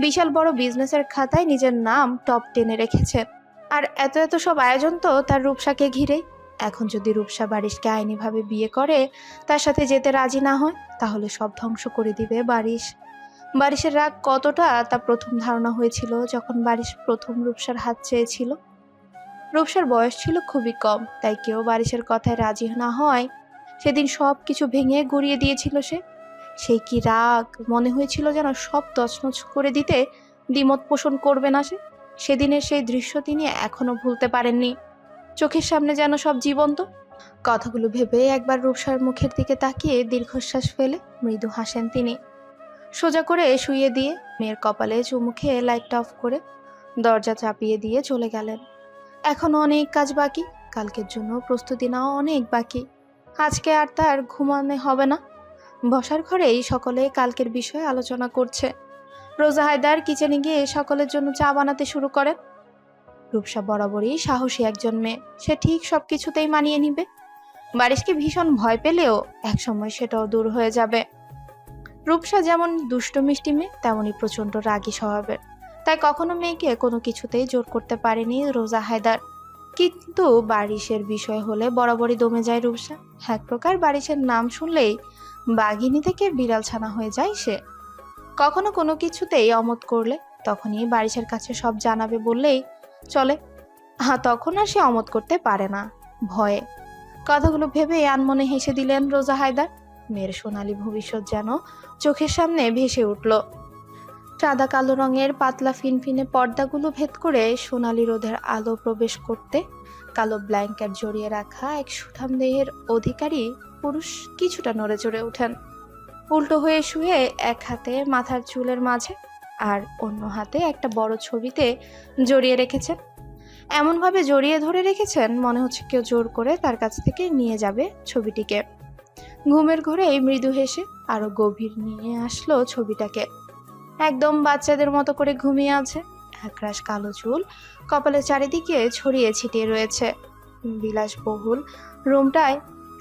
বিশাল বড় বিজনেসের খাতায় নিজের নাম টপ 10-এ রেখেছেন। আর এত এত সব আয়োজন তো তার রূপসাকে ঘিরেই। এখন যদি রূপসা বারিশকে আইনিভাবে বিয়ে করে তার সাথে যেতে রাজি না হয়, তাহলে সব ধ্বংস করে দিবে বারিশ। বারিশের রাগ কতটা তা প্রথম ধারণা হয়েছিল যখন বারিশ প্রথম রূপসার হাত চেয়েছিল। রূপসার বয়স ছিল খুবই কম, তাই কেউ বারিশের কথায় রাজি না হয় সেদিন সব কিছু ভেঙে গুড়িয়ে দিয়েছিল সে। সেই কি রাগ, মনে হয়েছিল যেন সব তছনছ করে দিতে দ্বিমত পোষণ করবে না সে। সেদিনের সেই দৃশ্য তিনি এখনো ভুলতে পারেননি। চোখের সামনে যেন সব জীবন্ত। কথাগুলো ভেবে একবার রূপসার মুখের দিকে তাকিয়ে দীর্ঘশ্বাস ফেলে মৃদু হাসেন তিনি। সোজা করে শুইয়ে দিয়ে মেয়ের কপালে চুমু খেয়ে লাইটটা অফ করে দরজা চাপিয়ে দিয়ে চলে গেলেন। এখনো অনেক কাজ বাকি, কালকের জন্য প্রস্তুতি নেওয়া অনেক বাকি। আজকে আর তার ঘুমানো হবে না। বসার ঘরেই সকলে কালকের বিষয়ে আলোচনা করছে। রোজা হায়দার কিচেনে গিয়ে সকলের জন্য চা বানাতে শুরু করেন। রূপসা বরাবরই সাহসী একজন মেয়ে, সে ঠিক সবকিছুতেই মানিয়ে নিবে। বারিশকে ভীষণ ভয় পেলেও একসময় সেটাও দূর হয়ে যাবে। রূপসা যেমন দুষ্ট মিষ্টি মেয়ে, তেমনই প্রচন্ড রাগী স্বভাবের, তাই কখনো মেয়েকে কোনো কিছুতেই জোর করতে পারেনি রোজা হায়দার। কিন্তু বারিশের বিষয় হলে বরাবরই দমে যায় রূপসা। এক প্রকার বারিশের নাম শুনলেই বাঘিনী থেকে বিড়াল ছানা হয়ে যায় সে। কখনো কোনো কিছুতেই অমত করলে তখনই বারিশের কাছে সব জানাবে বললেই চলে। তখন আর সে অমত করতে পারে না, ভয়ে। কথাগুলো ভেবে আনমনে হেসে দিলেন রোজা হায়দার। মেয়ের সোনালী ভবিষ্যৎ যেন চোখের সামনে ভেসে উঠল। সাদা কালো রঙের পাতলা ফিনফিনে পর্দাগুলো ভেদ করে সোনালী রোদের আলো প্রবেশ করতে কালো ব্ল্যাঙ্কেট জড়িয়ে রাখা এক সুঠাম দেহের অধিকারী পুরুষ কিছুটা নড়ে চড়ে ওঠেন। উল্টো হয়ে শুয়ে এক হাতে মাথার চুলের মাঝে আর অন্য হাতে একটা বড় ছবিতে জড়িয়ে রেখেছেন। এমনভাবে জড়িয়ে ধরে রেখেছেন মনে হচ্ছে কেউ জোর করে তার কাছ থেকে নিয়ে যাবে ছবিটিকে। ঘুমের ঘোরেই মৃদু হেসে আরো গভীর নিয়ে আসলো ছবিটাকে। একদম বাচ্চাদের মতো করে ঘুমিয়ে আছে। একরাশ কালো চুল কপালের চারিদিকে ছড়িয়ে ছিটিয়ে রয়েছে। বিলাসবহুল রুমটায়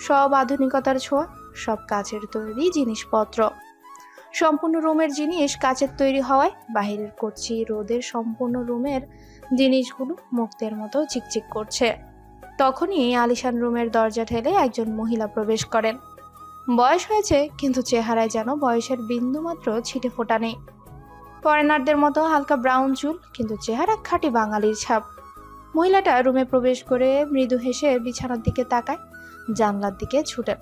সব আধুনিকতার ছোঁয়া, সব কাচের তৈরি জিনিসপত্র। সম্পূর্ণ রুমের জিনিস কাচের তৈরি হওয়ায় বাহিরের কচ্ছি রোদের সম্পূর্ণ রুমের জিনিসগুলো মুক্তের মতো চিকচিক করছে। তখনই আলিশান রুমের দরজা ঠেলে একজন মহিলা প্রবেশ করেন। বয়স হয়েছে, কিন্তু চেহারায় যেন বয়সের বিন্দুমাত্র ছিটে ফোটা নেই। ফরেনারদের মতো হালকা ব্রাউন চুল, কিন্তু চেহারা খাঁটি বাঙালির ছাপ। মহিলাটা রুমে প্রবেশ করে মৃদু হেসে বিছানার দিকে তাকায়, জানলার দিকে ছুটেন।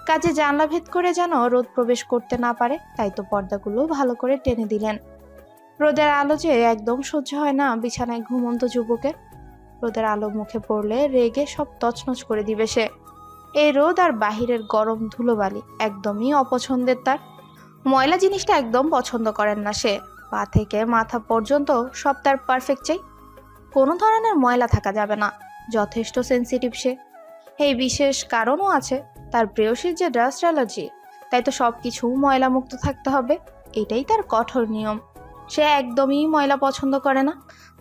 কাজে জানলা ভেদ করে যেন রোদ প্রবেশ করতে না পারে, তাই তো পর্দাগুলো ভালো করে টেনে দিলেন। রোদের আলো যে একদম সহ্য হয় না বিছানায় ঘুমন্ত যুবকের। রোদের আলো মুখে পড়লে রেগে সব তছনছ করে দিবে সে। এই রোদ আর বাহিরের গরম ধুলোবালি একদমই অপছন্দের তার। ময়লা জিনিসটা একদম পছন্দ করেন না সে। পা থেকে মাথা পর্যন্ত সব তার পারফেক্ট চাই, কোনো ধরনের ময়লা থাকা যাবে না। যথেষ্ট সেন্সিটিভ সে। এই বিশেষ কারণও আছে, তার প্রেয়সীর যে ডাস্ট অ্যালার্জি, তাই তো সব কিছু ময়লা মুক্ত থাকতে হবে, এটাই তার কঠোর নিয়ম। সে একদমই ময়লা পছন্দ করে না।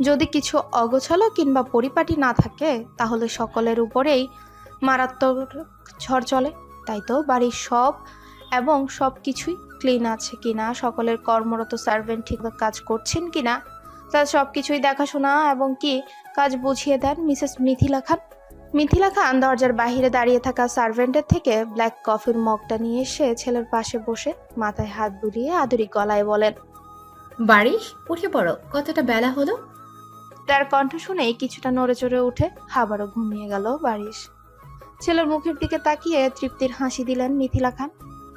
যদি কিছু অগোছালো কিংবা পরিপাটি না থাকে তাহলে সকলের উপরেই মারাত্মক ঝড় চলে। তাই তো বাড়ির সব কিছুই ক্লিন আছে কিনা, সকলের কর্মরত সার্ভেন্ট ঠিক কাজ করছেন কিনা, তার সব কিছুই দেখাশোনা এবং কি কাজ বুঝিয়ে দেন মিসেস মিথিলা খান। মিথিলা খান দরজার বাইরে দাঁড়িয়ে থাকা সার্ভেন্টের থেকে ব্ল্যাক কফির মগটা নিয়ে এসে ছেলের পাশে বসে মাথায় হাত বুলিয়ে আদুরি গলায় বলেন, বারিশ, উঠে পড়ো, কতটা বেলা হলো। তার কণ্ঠ শুনেই কিছুটা নড়ে চড়ে উঠে আবারও ঘুমিয়ে গেল বারিশ। ছেলের মুখের দিকে তাকিয়ে তৃপ্তির হাসি দিলেন মিথিলা খান।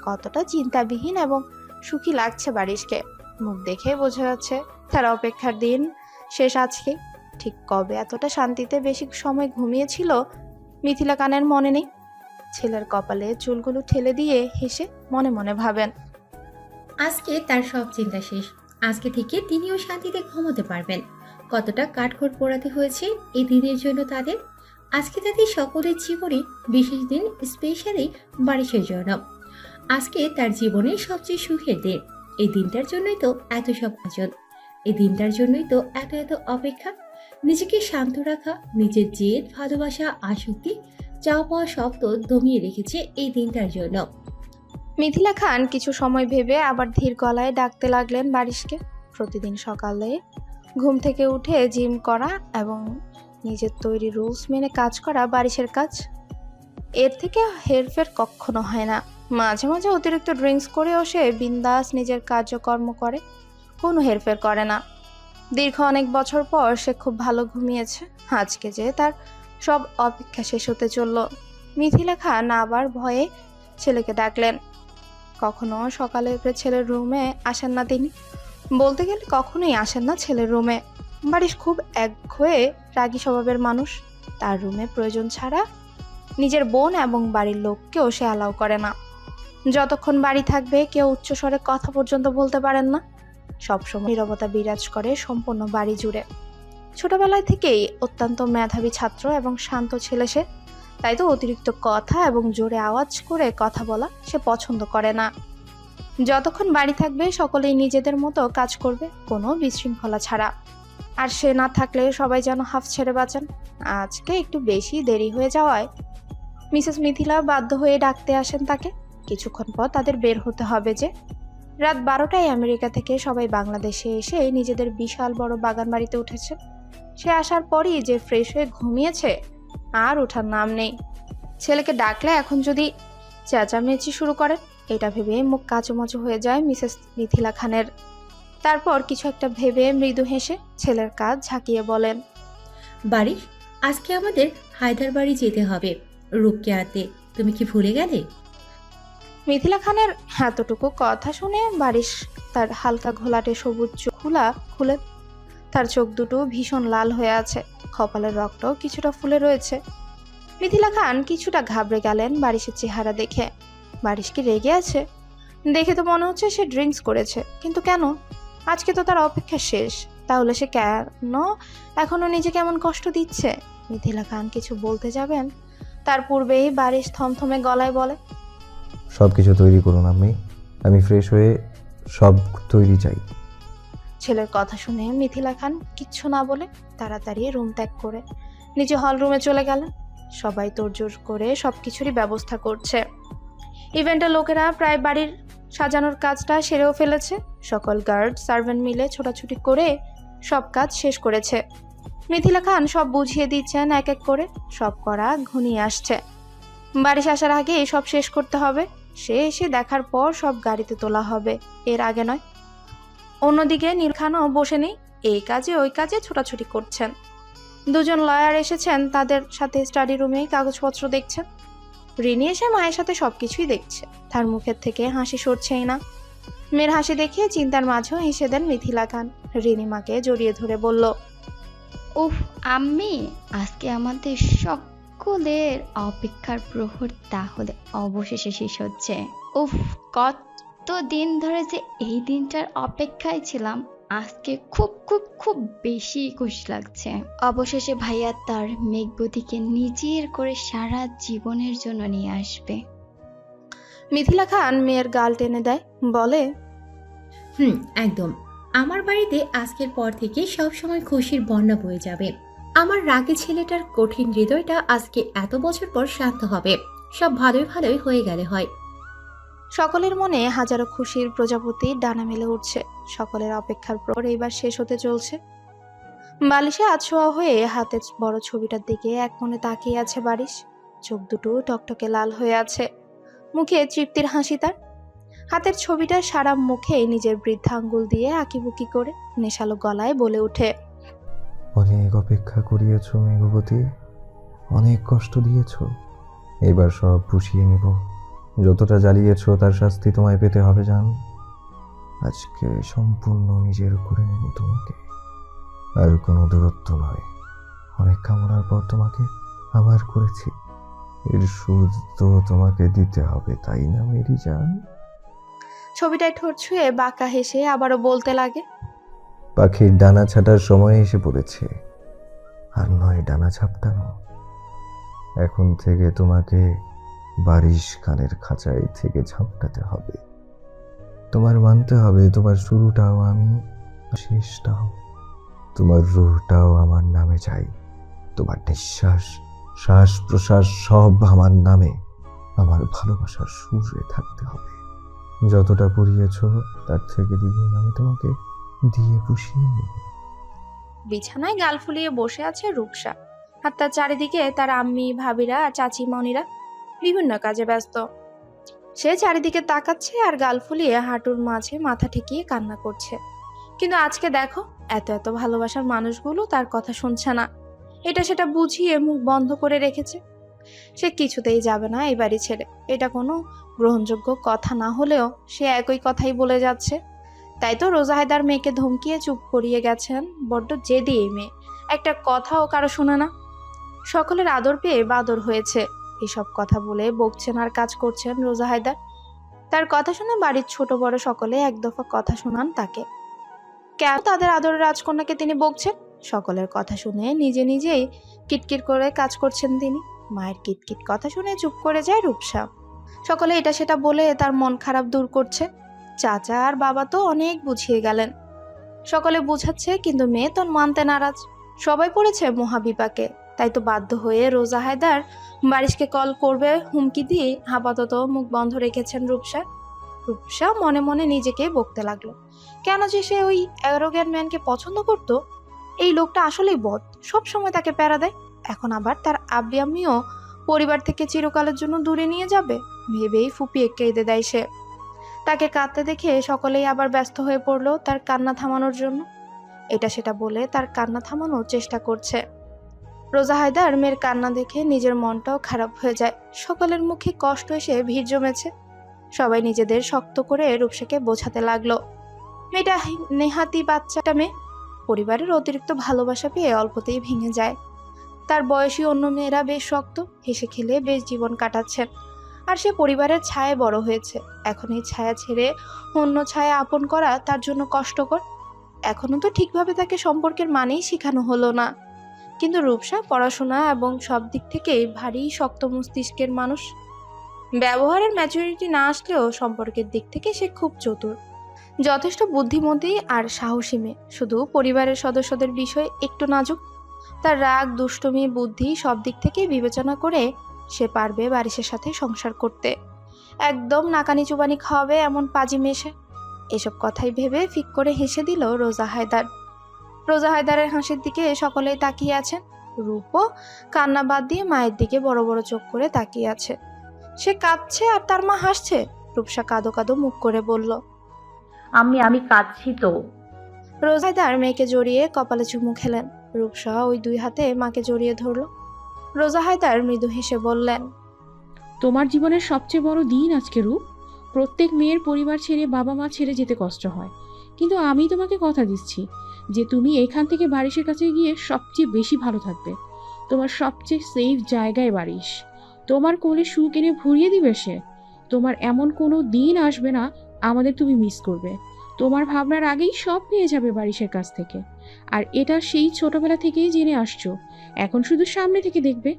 কতটা চিন্তাবিহীন এবং সুখী লাগছে বারিশকে। মুখ দেখে বোঝা যাচ্ছে তার অপেক্ষার দিন শেষ আজকে। ঠিক কবে এতটা শান্তিতে বেশি সময় ঘুমিয়েছিল মিথিলা খানের মনে নেই। ছেলের কপালে চুলগুলো ঠেলে দিয়ে হেসে মনে মনে ভাবেন, আজকে তার সব চিন্তা শেষ। আজকে থেকে তিনিও শান্তিতে ঘুমোতে পারবেন। কতটা কাঠখড় পোড়াতে হয়েছে এই দিনের জন্য তাদের। আজকে তাদের সকলের জীবনে বিশেষ দিন, স্পেশালি বারিশের জন্য। আজকে তার জীবনের সবচেয়ে সুখের দিন। এই দিনটার জন্যই তো এত সব আয়োজন, এই দিনটার জন্যই তো এত এত অপেক্ষা। নিজেকে শান্ত রাখা, নিজের জেদ, ভালোবাসা, আসক্তি, চাওয়া পাওয়া সব তো দমিয়ে রেখেছে এই দিনটার জন্য। মিথিলা খান কিছু সময় ভেবে আবার ধীর গলায় ডাকতে লাগলেন বারিশকে। প্রতিদিন সকালে ঘুম থেকে উঠে জিম করা এবং নিজের তৈরি রুলস মেনে কাজ করা বারিশের কাজ। এর থেকে হেরফের কখনো হয় না। মাঝে মাঝে অতিরিক্ত ড্রিঙ্কস করেও সে বিন্দাস নিজের কার্যকর্ম করে, কোনো হেরফের করে না। দীর্ঘ অনেক বছর পর সে খুব ভালো ঘুমিয়েছে। আজকে যে তার সব অপেক্ষা শেষ হতে চলল। মিথিলা খান আবার ভয়ে ছেলেকে ডাকলেন। কখনো সকালে উঠে ছেলের রুমে আসেন না তিনি, বলতে গেলে কখনোই আসেন না ছেলের রুমে। বারিশ খুব একঘেয়ে রাগী স্বভাবের মানুষ। তার রুমে প্রয়োজন ছাড়া নিজের বোন এবং বাড়ির লোককেও সে অ্যালাউ করে না। যতক্ষণ বাড়ি থাকবে কেউ উচ্চস্বরে কথা পর্যন্ত বলতে পারেন না। সবসময় নীরবতা বিরাজ করে সম্পূর্ণ বাড়ি জুড়ে। ছোটবেলায় থেকেই অত্যন্ত মেধাবী ছাত্র এবং শান্ত ছেলে সে। তাই তো অতিরিক্ত কথা এবং জোরে আওয়াজ করে কথা বলা সে পছন্দ করে না। যতক্ষণ বাড়ি থাকবে সকলেই নিজেদের মতো কাজ করবে, কোনো বিশৃঙ্খলা ছাড়া। আর সে না থাকলে সবাই যেন হাফ ছেড়ে বাঁচেন। আজকে একটু বেশি দেরি হয়ে যাওয়ায় মিসেস মিথিলা বাধ্য হয়ে ডাকতে আসেন তাকে। কিছুক্ষণ পর তাদের বের হতে হবে যে। রাত 12টায় আমেরিকা থেকে সবাই বাংলাদেশে এসে নিজেদের বিশাল বড় বাগান বাড়িতে উঠেছে। সে আসার পরই যে ফ্রেশ হয়ে ঘুমিয়েছে, আর ওঠার নাম নেই। ছেলেকে ডাকলে এখন যদি চেঁচামেচি শুরু করেন, এটা ভেবে মুখ কাচুমাচু হয়ে যায় মিসেস মিথিলা খানের। তারপর কিছু একটা ভেবে মৃদু হেসে ছেলের কাজ ঝাঁকিয়ে বলেন, বারিশ, আজকে আমাদের হায়দ্রাবাড়ি যেতে হবে রূপকে আনতে। তুমি কি ভুলে গেলে? মিথিলা খানের এতটুকু কথা শুনে বারিশ তার হালকা ঘোলাটে সবুজ চোখ খুলে। তার চোখ দুটো ভীষণ লাল হয়ে আছে, কপালের রক্তও কিছুটা ফুলে রয়েছে। মিথিলা খান কিছুটা ঘাবড়ে গেলেন বারিশের চেহারা দেখে। বারিশ কি রেগে আছে? দেখে তো মনে হচ্ছে সে ড্রিঙ্কস করেছে, কিন্তু কেন? আজকে তো তার অপেক্ষা শেষ। তাহলে সে কেন এখনো নিজেকে এমন কষ্ট দিচ্ছে? মিথিলা খান কিছু বলতে যাবেন, তার পূর্বেই বারিশ থমথমে গলায় বলে, সব কিছু তৈরি করুন আমি ফ্রেশ হয়ে সব তৈরি চাই। ছেলের কথা শুনে মিথিলা খান কিচ্ছু না বলে তাড়াতাড়ি রুম ত্যাগ করে নিজে হল রুমে চলে গেলেন। সবাই তোড়জোড় করে সবকিছুরই ব্যবস্থা করছে। ইভেন্টের লোকেরা প্রায় বাড়ির সাজানোর কাজটা সেরেও ফেলেছে। সকল গার্ড সার্ভেন্ট মিলে ছোটাছুটি করে সব কাজ শেষ করেছে। মিথিলা খান সব বুঝিয়ে দিচ্ছেন এক এক করে। সব করা ঘনিয়ে আসছে। বারিশ আসার আগে সব শেষ করতে হবে। সে এসে দেখার পর সব গাড়িতে তোলা হবে, এর আগে নয়। অন্যদিকে নীল খানও বসে নেই, এই কাজে ওই কাজে ছোটাছুটি করছেন। দুজন লয়ার এসেছেন, তাদের সাথে স্টাডি রুমেই কাগজপত্র দেখছেন। রিনি এসে মায়ের সাথে সবকিছুই দেখছে। তার মুখের থেকে হাসি সরছেই না। মেয়ের হাসি দেখে চিন্তার মাঝেও হেসে দেন মিথিলা খান। রিনি মাকে জড়িয়ে ধরে বলল, উফ আম্মি, আজকে আমাদের সকলের অপেক্ষার প্রহর তাহলে অবশেষে শেষ হচ্ছে। উফ, কত দিন ধরে যে এই দিনটার অপেক্ষায় ছিলাম। আজকে খুব খুব খুব বেশি খুশি লাগছে। অবশেষে ভাইয়া তার মেঘবতীকে নিজের করে সারা জীবনের জন্য নিয়ে আসবে। মিথিলা খান মেয়ের গাল টেনে দেয়, বলে, একদম। আমার বাড়িতে আজকের পর থেকে সব সময় খুশির বন্যা বয়ে যাবে। আমার রাগী ছেলেটার কঠিন হৃদয়টা আজকে এত বছর পর শান্ত হবে। সব ভালোই ভালোই হয়ে গেলে হয়। সকলের মনে হাজারো খুশির প্রজাপতি ডানা মেলে উঠছে। সকলের অপেক্ষার পর এইবার শেষ হতে চলছে। বালিশে আছোয়া হয়ে হাতের বড় ছবিটার দিকে এক মনে তাকিয়ে আছে বারিশ। চোখ দুটো টকটকে লাল হয়ে আছে, মুখে তৃপ্তির হাসি তার। হাতের ছবিটা সারা মুখে নিজের বৃদ্ধা আঙ্গুল দিয়ে আঁকিবুকি করে নেশালো গলায় বলে ওঠে, অনেক অপেক্ষা করিয়েছ মেঘবতী, অনেক কষ্ট দিয়েছ, এবার সব পুষিয়ে নিব। যতটা জ্বালিয়েছ তার শাস্তি তোমায় পেতে হবে জান। আজকে সম্পূর্ণ নিজের করে নেব তোমাকে, আর কোনো দূরত্ব নয়। অনেক কামনার পর তোমাকে আবার করেছি, এর সুদ তো তোমাকে দিতে হবে, তাই না মেরি জান? ছবিটায় ঠোঁট ছুঁয়ে বাঁকা হেসে আবারও বলতে লাগে, পাখির ডানা ছাটার সময় এসে পড়েছে, আর নয় ডানা ঝাপটানো। এখন থেকে তোমাকে বারিশ খানের খাঁচায় থেকে ঝাপটাতে হবে। তোমার মানতে হবে তোমার শুরুটাও আমি, শেষটাও। তোমার রুহটাও আমার নামে চাই, তোমার নিঃশ্বাস, শ্বাস প্রশ্বাস সব আমার নামে, আমার ভালোবাসার সুরে থাকতে হবে। যতটা পুড়িয়েছ তার থেকে দ্বিগুণ আমি তোমাকে দিয়ে পুষিয়ে নেব। বিছানায় গাল ফুলিয়ে বসে আছে রূপসা, আর তার চারিদিকে তার আম্মি, ভাবিরা আর চাচিমণিরা বিভিন্ন কাজে ব্যস্ত। সে চারিদিকে তাকাচ্ছে আর গাল ফুলিয়ে হাঁটুর মাঝে মাথা ঠেকিয়ে কান্না করছে। কিন্তু আজকে দেখো, এত এত ভালোবাসার মানুষগুলো তার কথা শুনছে না। এটা সেটা বুঝিয়ে মুখ বন্ধ করে রেখেছে। সে কিছুতেই যাবে না এই বাড়ি ছেড়ে। এটা কোনো গ্রহণযোগ্য কথা না হলেও সে একই কথাই বলে যাচ্ছে। তাই তো রোজা হায়দার মেয়েকে ধমকিয়ে চুপ করিয়ে গেছেন। বড্ড জেদি এই মেয়ে, একটা কথাও কারো শোনে না। সকলের আদর পেয়ে বাদর হয়েছে। এসব কথা বলে বকছেন আর কাজ করছেন রোজা হায়দার। তার কথা শুনে বাড়ির ছোট বড় সকলে এক দফা কথা শোনান তাকে। কেন তাদের আদরের রাজকন্যাকে তিনি বকছেন? সকলের কথা শুনে নিজে নিজেই কিটকিট করে কাজ করছেন তিনি। মায়ের কিটকিট কথা শুনে চুপ করে যায় রূপসা। সকলে এটা সেটা বলে তার মন খারাপ দূর করছে। চাচা আর বাবা তো অনেক বুঝিয়ে গেলেন, সকলে বুঝাচ্ছে, কিন্তু মেয়ে তো মানতে নারাজ। সবাই পড়েছে মহাবিপাকে। তাই তো বাধ্য হয়ে রোজা হায়দার বারিশকে কল করবে হুমকি দিয়ে আপাতত মুখ বন্ধ রেখেছেন রূপসা। রূপসা মনে মনে নিজেকে বকতে লাগলো, কেন যে সে ওই অ্যারোগ্যান্ট ম্যানকে পছন্দ করত। এই লোকটা আসলেই বদ, সব সময় তাকে প্যারা দেয়। এখন আবার তার আব্বি আম্মিও পরিবার থেকে চিরকালের জন্য দূরে নিয়ে যাবে ভেবেই ফুপিয়ে কেঁদে দেয় সে। তাকে কাঁদতে দেখে সকলেই আবার ব্যস্ত হয়ে পড়লো তার কান্না থামানোর জন্য। এটা সেটা বলে তার কান্না থামানোর চেষ্টা করছে। রোজা হায়দার মেয়ের কান্না দেখে নিজের মনটাও খারাপ হয়ে যায়। সকলের মুখে কষ্ট এসে ভিড় জমেছে। সবাই নিজেদের শক্ত করে রূপসাকে বোঝাতে লাগলো, মেয়েটা নেহাতি বাচ্চাটা মেয়ে, পরিবারের অতিরিক্ত ভালোবাসা পেয়ে অল্পতেই ভেঙে যায়। তার বয়সী অন্য মেয়েরা বেশ শক্ত, হেসে খেলে বেশ জীবন কাটাচ্ছেন, আর সে পরিবারের ছায়ায় বড় হয়েছে। এখন এই ছায়া ছেড়ে অন্য ছায়া আপন করা তার জন্য কষ্টকর। এখনো তো ঠিকভাবে তাকে সম্পর্কের মানেই শেখানো হলো না। কিন্তু রূপসা পড়াশোনা এবং সব দিক থেকেই ভারী শক্ত মস্তিষ্কের মানুষ। ব্যবহারের ম্যাচুরিটি না আসলেও সম্পর্কের দিক থেকে সে খুব চতুর, যথেষ্ট বুদ্ধিমতী আর সাহসী মেয়ে। শুধু পরিবারের সদস্যদের বিষয়ে একটু নাজুক। তার রাগ, দুষ্টুমি, বুদ্ধি সব দিক থেকে বিবেচনা করে সে পারবে বারিশের সাথে সংসার করতে। একদম নাকানি চুবানি খাওয়াবে এমন পাজি মেশে। এসব কথাই ভেবে ফিক করে হেসে দিল রোজা হায়দার। রোজা হায়দারের হাসির দিকে সকলেই তাকিয়ে আছেন। রূপও কান্না বাদ দিয়ে মায়ের দিকে বড় বড় চোখ করে তাকিয়ে আছে। সে কাঁদছে আর তার মা হাসছে। রূপসা কাঁদো কাঁদো মুখ করে বলল, আমি কাঁদছি তো। রোজা হায়দার মেয়েকে জড়িয়ে কপালে চুমু খেলেন। রূপসা ওই দুই হাতে মাকে জড়িয়ে ধরল। রোজা হায়দার মৃদু হেসে বললেন, তোমার জীবনের সবচেয়ে বড় দিন আজকে রূপ। প্রত্যেক মেয়ের পরিবার ছেড়ে বাবা মা ছেড়ে যেতে কষ্ট হয়, কিন্তু আমি তোমাকে কথা দিচ্ছি যে তুমি এখান থেকে বারিশের কাছে গিয়ে সবচেয়ে বেশি ভালো থাকবে। তোমার সবচেয়ে সেফ জায়গায় বারিশ। তোমার কোলে সুখ এনে ভরিয়ে দিবে সে। তোমার এমন কোনো দিন আসবে না আমাদের তুমি মিস করবে। তোমার ভাবনার আগেই সব পেয়ে যাবে বারিশের কাছ থেকে। আর এটা সেই ছোটবেলা থেকেই জেনে আসছো, এখন শুধু সামনে থেকে দেখবে।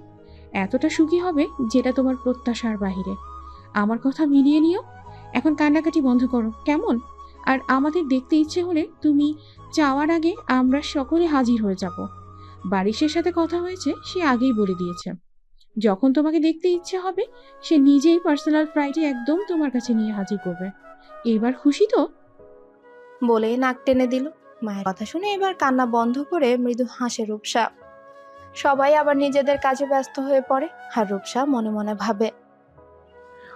এতটা সুখী হবে যেটা তোমার প্রত্যাশার বাহিরে। আমার কথা মিলিয়ে নিও। এখন কান্নাকাটি বন্ধ করো কেমন? আর আমাদের দেখতে ইচ্ছে হলে তুমি যাওয়ার আগে আমরা সকলে হাজির হয়ে যাব। বারিশের সাথে কথা হয়েছে, সে আগেই বলে দিয়েছে যখন তোমাকে দেখতে ইচ্ছে হবে সে নিজেই পার্সোনাল ফ্লাইটে একদম তোমার কাছে নিয়ে হাজির করবে। এবার খুশি তো? বলে নাক টেনে দিল। মায়ের কথা শুনে এবার কান্না বন্ধ করে মৃদু হাসে রূপসা। সবাই আবার নিজেদের কাজে ব্যস্ত হয়ে পড়ে, আর রূপসা মনে মনে ভাবে,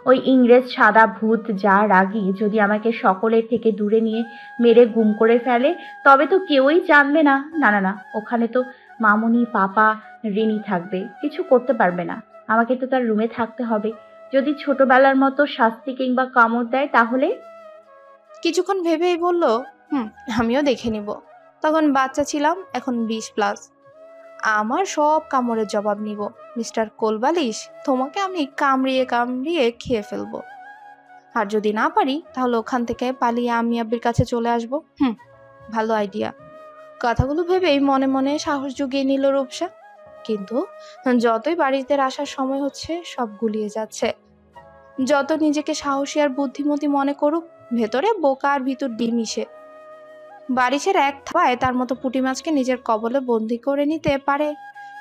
ওই ইংরেজ সাদা ভূত যা রাগী, যদি আমাকে সকলের থেকে দূরে নিয়ে মেরে গুম করে ফেলে তবে তো কেউই জানবে না। না না না, ওখানে তো মামুনি, পাপা, রিনি থাকবে, কিছু করতে পারবে না। আমাকে তো তার রুমে থাকতে হবে। যদি ছোটবেলার মতো শাস্তি কিংবা কামড় দেয় তাহলে? কিছুক্ষণ ভেবেই বলল, আমিও দেখে নিব। তখন বাচ্চা ছিলাম, এখন 20+। আমার সব কামড়ের জবাব নিব। মিস্টার কোলবালিশ, তোমাকে আমি কামড়িয়ে কামড়িয়ে খেয়ে ফেলবো। আর যদি না পারি তাহলে ওখান থেকে পালিয়ে আমি আব্বির কাছে চলে আসবো। ভালো আইডিয়া। কথাগুলো ভেবেই মনে মনে সাহস জুগিয়ে নিল রূপসা। কিন্তু যতই বাড়িতে আসার সময় হচ্ছে সব গুলিয়ে যাচ্ছে। যত নিজেকে সাহসী আর বুদ্ধিমতী মনে করুক, ভেতরে বোকা আর ভিতর ডিম মিশে। বারিশের এক থাবায় তার মতো পুঁটি মাছকে নিজের কবলে বন্দি করে নিতে পারে,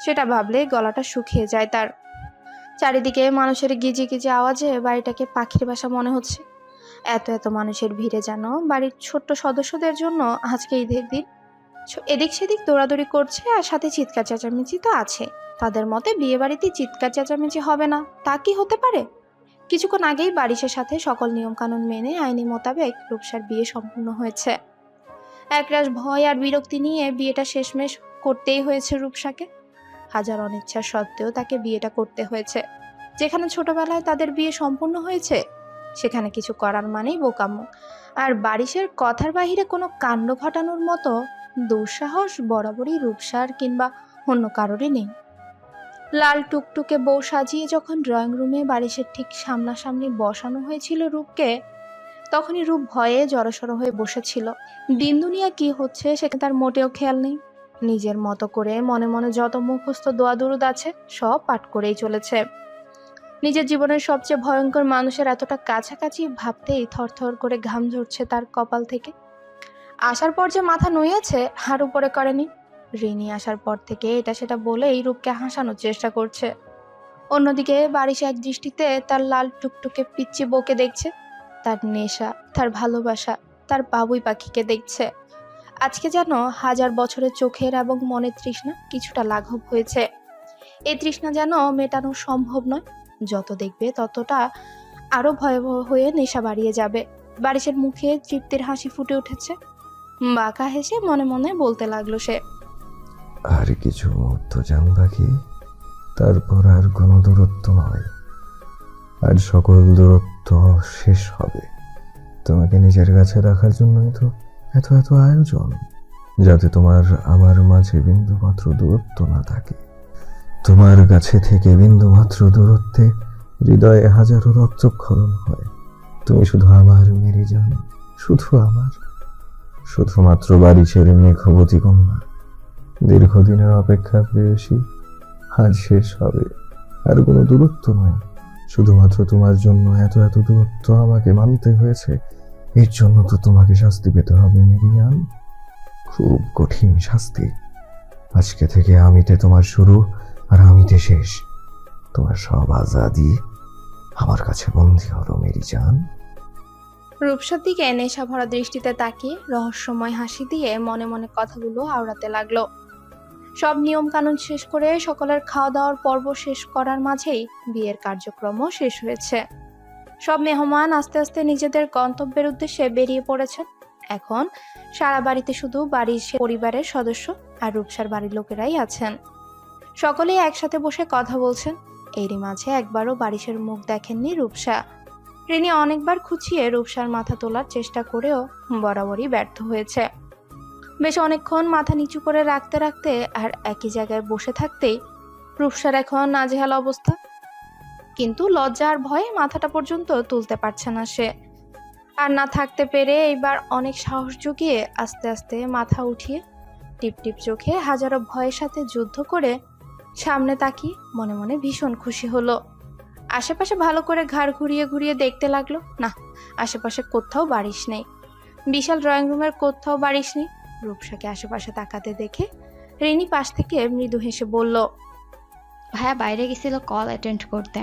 সেটা ভাবলে গলাটা শুকিয়ে যায় তার। চারিদিকে মানুষের গিজি গিজি আওয়াজে বাড়িটাকে পাখির বাসা মনে হচ্ছে। এত এত মানুষের ভিড়ে যেন বাড়ির ছোট্ট সদস্যদের জন্য আজকে ঈদের দিন। এদিক সেদিক দৌড়াদৌড়ি করছে, আর সাথে চিৎকার চেঁচামেচি তো আছে। তাদের মতে বিয়ে বাড়িতে চিৎকার চেঁচামেচি হবে না তা কি হতে পারে? কিছুক্ষণ আগেই বারিশের সাথে সকল নিয়মকানুন মেনে আইনি মোতাবেক রূপসার বিয়ে সম্পূর্ণ হয়েছে। একরাশ ভয় আর বিরক্তি নিয়ে বিয়েটা শেষমেশ করতেই হয়েছে রূপসাকে। হাজার অনিচ্ছা সত্ত্বেও তাকে বিয়েটা করতে হয়েছে। যেখানে ছোটবেলায় তাদের বিয়ে সম্পূর্ণ হয়েছে সেখানে কিছু করার মানেই বোকামো। আর বারিশের কথার বাহিরে কোনো কাণ্ড ঘটানোর মতো দুঃসাহস বরাবরই রূপসার কিংবা অন্য কারোরই নেই। লাল টুকটুকে বউ সাজিয়ে যখন ড্রয়িং রুমে বারিশের ঠিক সামনাসামনি বসানো হয়েছিল রূপকে, তখনই রূপ ভয়ে জড়সড় হয়ে বসেছিল। দিন দুনিয়া কি হচ্ছে সেটা তার মোটেও খেয়াল নেই। নিজের মতো করে মনে মনে যত মুখস্থ দোয়া দুরুদ আছে সব পাঠ করেই চলেছে। নিজের জীবনের সবচেয়ে ভয়ঙ্কর মানুষের এতটা কাছাকাছি ভাবতেই থরথর করে ঘাম ঝরছে তার কপাল থেকে। আসার পর যে মাথা নুয়েছে হার উপরে করেনি। রিনি আসার পর থেকে এটা সেটা বলেই রূপকে হাসানোর চেষ্টা করছে। অন্যদিকে বারিশ এক দৃষ্টিতে তার লাল টুকটুকে পিচ্চি বউকে দেখছে, তার নেশা, তার ভালোবাসা, তার বাবুই পাখিকে দেখছে। আজকে যেন হাজার বছরের চোখের এবং মনের তৃষ্ণা কিছুটা লাঘব হয়েছে। এই তৃষ্ণা যেন মেটানো সম্ভব নয়। যত দেখবে ততটা আরো ভয়াবহ হয়ে নেশা বাড়িয়ে যাবে। বারিশের মুখে তৃপ্তির হাসি ফুটে উঠেছে। বাঁকা হেসে মনে মনে বলতে লাগলো সে, আর কিছু মুহূর্ত যান বাকি, তারপর আর কোনো দূরত্ব নয়, আর সকল দূরত্ব শেষ হবে। তোমাকে নিজের কাছে রাখার জন্যই তো এত এত আয়োজন, যাতে তোমার আমার মাঝে বিন্দু মাত্র দূরত্ব না থাকে। তোমার কাছে থেকে বিন্দু মাত্র দূরত্বে হৃদয়ে হাজারো রক্তক্ষরণ হয়। তুমি শুধু আমার মেরি জান, শুধু আমার, শুধুমাত্র বারিশের মেঘবতী কন্যা। দীর্ঘদিনের অপেক্ষা প্রেয়সী আজ শেষ হবে। আর কোনো দূরত্ব নয়, শুধুমাত্র তোমার জন্য এত এত দূরত্ব আমাকে মানতে হয়েছে। এর জন্য তো তোমাকে শাস্তি পেতে হবে মেরিয়ান, খুব কঠিন শাস্তি। আজকে থেকে আমিতে তোমার শুরু আর আমিতে শেষ। তোমার সব আজাদি আমার কাছে বন্দী হলো মেরি জান। রূপসার দিকে নেশা ভরা দৃষ্টিতে তাকিয়ে রহস্যময় হাসি দিয়ে মনে মনে কথাগুলো আওড়াতে লাগলো। সব নিয়ম কানুন শেষ করে সকলের খাওয়া দাওয়ার পর্ব শেষ করার মাঝেই বিয়ের কার্যক্রমও শেষ হয়েছে। সব মেহমান আস্তে আস্তে নিজেদের গন্তব্যের উদ্দেশ্যে বেরিয়ে পড়েছেন। এখন সারা বাড়িতে শুধু বাড়ির পরিবারের সদস্য আর রূপসার বাড়ির লোকেরাই আছেন। সকলেই একসাথে বসে কথা বলছেন। এরই মাঝে একবারও বারিশের মুখ দেখেননি রূপসা। রিনি অনেকবার খুঁচিয়ে রূপসার মাথা তোলার চেষ্টা করেও বরাবরই ব্যর্থ হয়েছে। বেশ অনেকক্ষণ মাথা নিচু করে রাখতে রাখতে আর একই জায়গায় বসে থাকতেই রূপসার এখন নাজেহাল অবস্থা। কিন্তু লজ্জা আর ভয়ে মাথাটা পর্যন্ত তুলতে পারছে না সে। আর না থাকতে পেরে এইবার অনেক সাহস জুগিয়ে আস্তে আস্তে মাথা উঠিয়ে টিপ টিপ চোখে হাজারো ভয়ের সাথে যুদ্ধ করে সামনে তাকিয়ে মনে মনে ভীষণ খুশি হলো। আশেপাশে ভালো করে ঘাড় ঘুরিয়ে ঘুরিয়ে দেখতে লাগলো, না, আশেপাশে কোথাও বারিশ নেই। বিশাল ড্রয়িং রুমের কোথাও বাড়িসনি। রূপসাকে আশেপাশে তাকাতে দেখে রিনি পাশ থেকে মৃদু হেসে বলল, ভাইয়া বাইরে গেছিল কল অ্যাটেন্ড করতে।